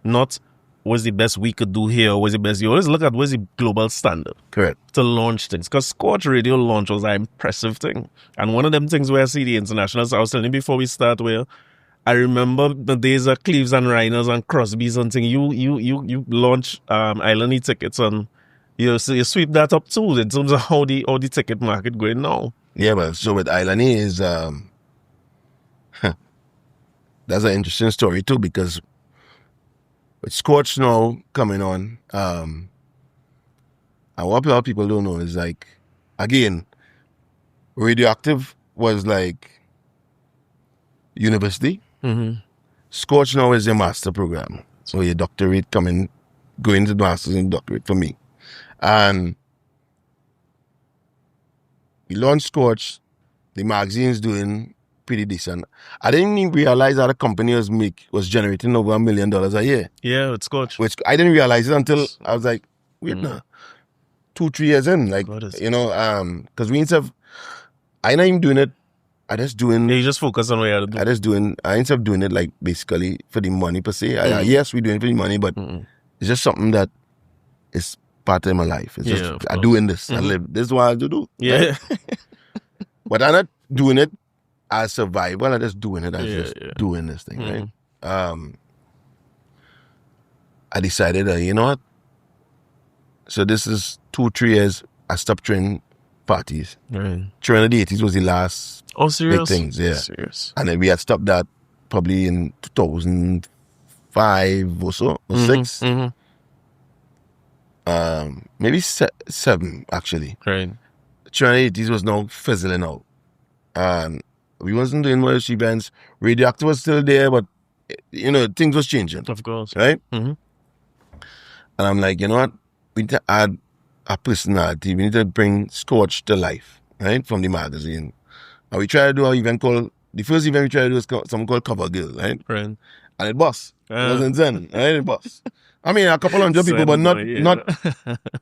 not what's the best we could do here, or what's the best. You always look at what's the global standard. Correct. To launch things. Because Scorch Radio launch was an impressive thing. And one of them things where I see the internationals, I was telling you before we start, where I remember the days of Cleves and Rhinos and Crosby's and things. You launch Island tickets, and you sweep that up too in terms of how the ticket market going now. Yeah, but so with Island is that's an interesting story too, because with Scorch now coming on, and what a lot of people don't know is, like, again, Radioactive was like university. Scorch now is a master program. So your doctorate going to the masters and doctorate for me. And we launched Scorch, the magazine's doing pretty decent. I didn't even realize that a company was generating over $1 million a year. Yeah, with Scorch. Which I didn't realize it until I was like, wait, no, 2-3 years in, like, you know, because we instead of, I not even doing it. I just doing. Yeah, you just focus on what you have to do. I instead of doing it like basically for the money per se. Yes, we're doing it for the money, but it's just something that is part of my life. It's just I'm doing this. I live. This is what I have to do. Yeah. Right? But I'm not doing it as survival. I'm just doing it as doing this thing, right? I decided, you know what? So this is 2-3 years. I stopped training parties. Right. Trinidad the 80s was the last serious? big things, yeah. Serious. And then we had stopped that probably in 2005 or so, or 6. Maybe 7, actually. Right. Trinidad 80s was now fizzling out. And we wasn't doing much events. Radioactive was still there, but, you know, things was changing. Of course. Right? And I'm like, you know what? We need to add a personality. We need to bring Scorch to life, right? From the magazine. And we try to do an event called, the first event we tried to do is something called Cover Girl, right? Right. And it bust. It was insane, right? It bust. I mean, a couple hundred people, but not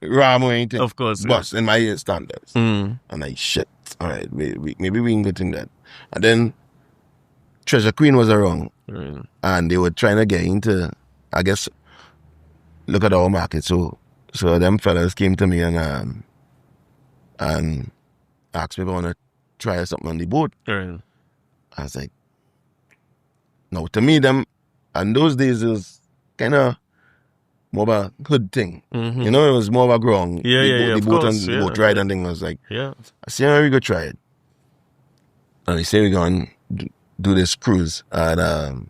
ram or anything. Of course. Bust in my standards. And I, shit, all right, maybe we can get in that. And then Treasure Queen was around. Right. And they were trying to get into, I guess, look at our market. So them fellas came to me and asked me if I want to try something on the boat. Right. I was like, no, to me, them, and those days it was kind of more of a hood thing. You know, it was more of a grong. The boat and the boat ride and thing was like, I said, we go try it. And they say we're going to do this cruise. And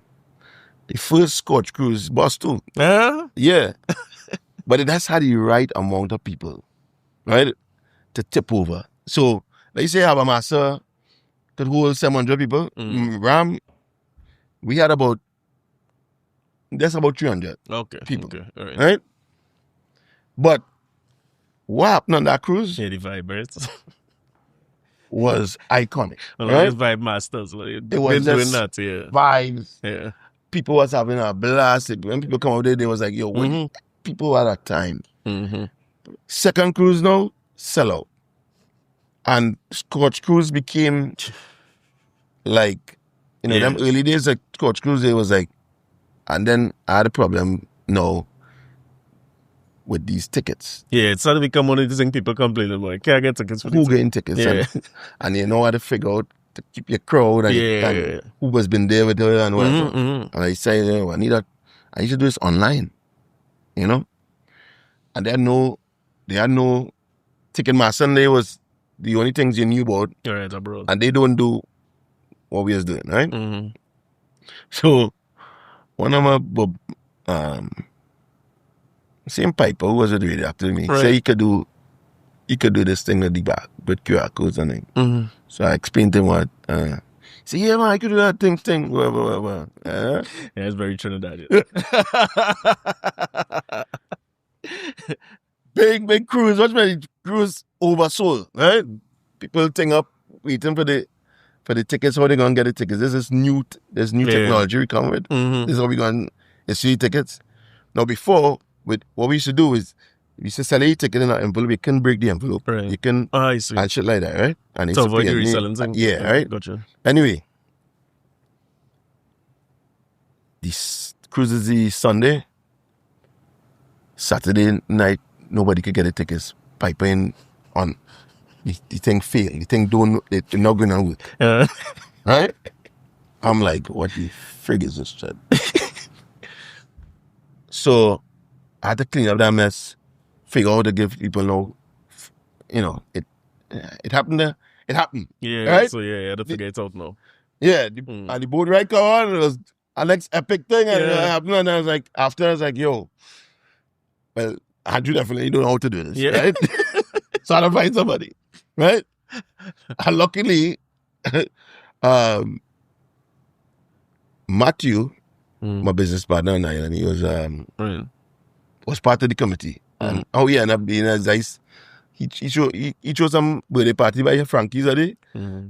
the first Scorch cruise bus too. Yeah. But it has had the right amount of people, right, to tip over. So, let's say I have a master could hold 700 people. Ram, we had about 300 people. Okay. All right. Right? But what happened on that cruise? Yeah, the vibrates. Was iconic. Right? Vibe masters. It was doing that, vibes. Yeah. People was having a blast. When people come out there, they was like, yo, what people at that time. Second cruise now, sell out. And Scorch cruise became like, you know, them early days, like Scorch cruise, it was like, and then I had a problem now with these tickets. Yeah, it started to become one of the things people complain about. Can't get tickets for who getting tickets? And you know how to figure out to keep your crowd and who has been there with her and whatever. And I say, you know, I need to do this online, you know. And they had no Ticketmaster. Sunday was the only things you knew about. Right, abroad. And they don't do what we was doing, right? So one of my same piper who was with Radioactive me said he could do this thing with the back with QR codes and thing. So I explained to him what say, yeah man, I could do that thing, whatever. Yeah, it's very Trinidad. Big cruise. Watch my cruise oversold, right? People think up waiting for the for the tickets, how they gonna get the tickets? There's new technology we come with. This is how we gonna issue tickets. Now before, with what we used to do is we used to sell a ticket in an envelope. You can break the envelope. Right. You can I see. and shit like that, right? And To avoid the reselling thing. Yeah, right. Gotcha. Anyway, this cruises the Sunday. Saturday night, nobody could get the tickets. Piping on. The thing failed. The thing it's not going to work. Right? I'm like, what the frig is this shit? So I had to clean up that mess, figure out how to give people know, it happened there. It happened. Yeah, right? so yeah, I had to figure it out now. Yeah, and the boat ride come on, it was a next epic thing, and it happened, and I was like, after I was like, yo, well, Andrew definitely don't know how to do this, right? So I had to find somebody, right? And luckily, Matthew, my business partner on Island, he was part of the committee. And how he ended up being as nice. He chose some birthday party by Frankie's a day,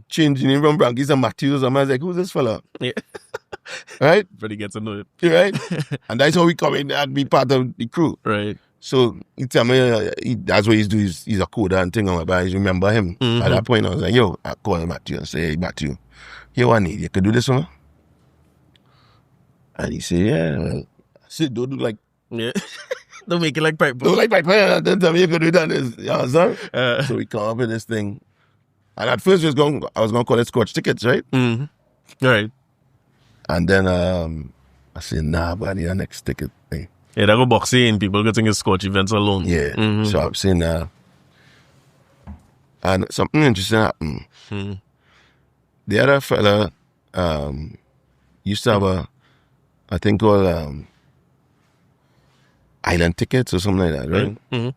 changing him from Frankie's to Matthews. And I was like, who's this fella? Yeah. Right? But he gets to know it. Right? And that's how we come in and be part of the crew. Right. So he tell me that's what he's doing. He's a coder and thing on my back. I remember him. At that point, I was like, yo, I call him Matthew and say, hey, Matthew, yo, I need you could do this one. And he said, yeah. Well, I said, don't do like. Yeah. Don't make it like pipe. Don't like pipe. Don't tell me you could do that. You understand? So we come up with this thing. And at first I was going to call it Scorch Tickets, right? Right. And then I said, nah, but I need a next ticket thing. Yeah, that go boxing, people getting his Scorch events alone. Yeah. So I'm saying, and something interesting happened. The other fella used to have I think called Island Tickets or something like that, right? And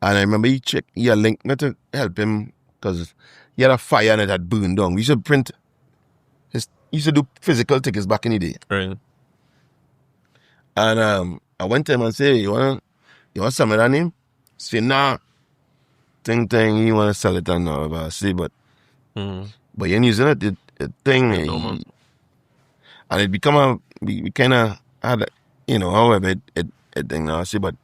I remember he had linked me to help him because he had a fire and it had burned down. We used to print he used to do physical tickets back in the day. Right. And I went to him and said, you want some of that name? He said, nah. Thing, he want to sell it and all. I say, but you ain't using it, the thing. And it become we kind of had, however, it thing now. I say, but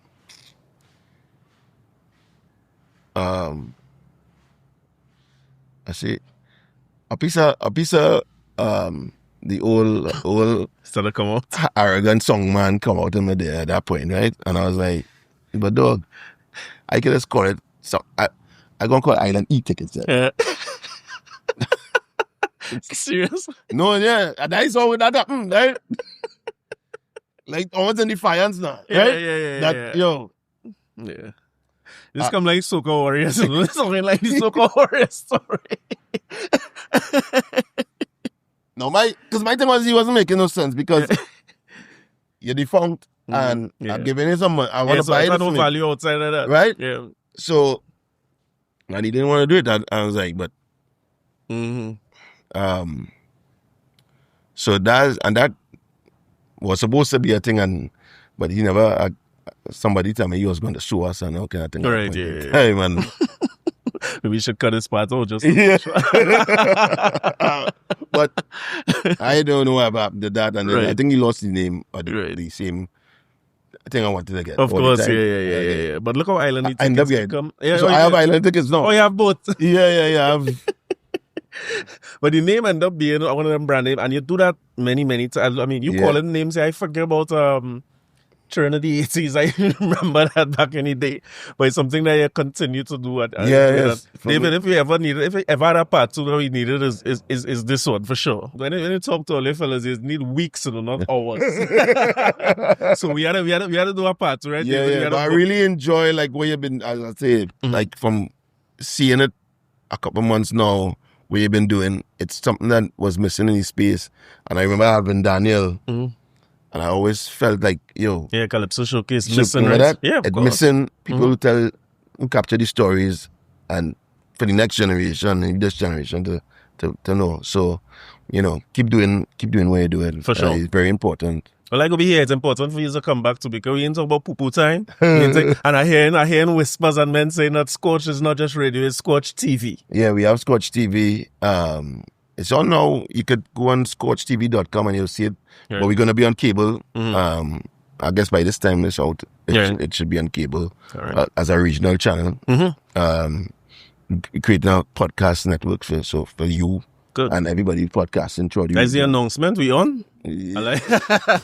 I say, a piece of the old Started to come out. arrogant song man come out in me there at that point, right? And I was like, but dog, I could just call it. So I gonna call it Island E-Tickets. Yeah. Serious? No, yeah, and that's all that happened, right? Like almost in defiance now, right? Yeah. Yo. Yeah. This come like Soca Warriors. This something like the Soca Warriors story. No, because my thing was he wasn't making no sense because you're defunct and I'm giving you some money. I want to buy it. I no value outside of that. Right? Yeah. So, and he didn't want to do it. And I was like, but so that was supposed to be a thing, but he never. Somebody told me he was going to sue us and all kind of thing. All right, yeah. Hey man, maybe we should cut this part out just. Yeah. But I don't know about that, and I think he lost his name or the same thing I wanted to get. Of course, yeah. But look how Island I end up getting. come. Yeah, so I have Island tickets now. Oh, you have both. Yeah. But the name end up being one of them brand name, and you do that many times. I mean, you call it names. I forget about Trinidad 80s. I remember that back in the day. But it's something that you continue to do. Yes. Even if you ever had a part two that we needed is this one for sure. When you talk to all the fellas, you need weeks, not hours. So we had to do a part two, right? Yeah. But I really enjoy like where you've been, as I say, like from seeing it a couple months now, where you've been doing. It's something that was missing in the space. And I remember having Daniel. And I always felt like, Calypso Showcase missing, right? That? Yeah, it's missing people who capture the stories, and for the next generation and this generation to know. So, keep doing what you're doing. For sure. It's very important. Well, I go be here. It's important for you to come back to because we ain't talk about poo-poo time. And I hear whispers and men saying that Scorch is not just radio, it's Scorch TV. Yeah, we have Scorch TV. It's on now. You could go on scorchtv.com and you'll see it. Right. But we're going to be on cable. I guess by this time it's out. It should be on cable as a regional channel. Creating a podcast network for you. Good. And everybody podcasting throughout the That's the announcement. We on? Yeah. I like.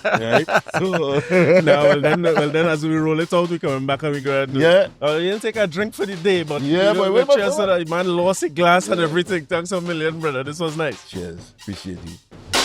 Right? So, Now, well, then, as we roll it out, we coming back and we go ahead and yeah. you didn't take a drink for the day, but Yeah, but we wait, cheers so that man lost a glass and everything. Thanks a million, brother. This was nice. Cheers. Appreciate you.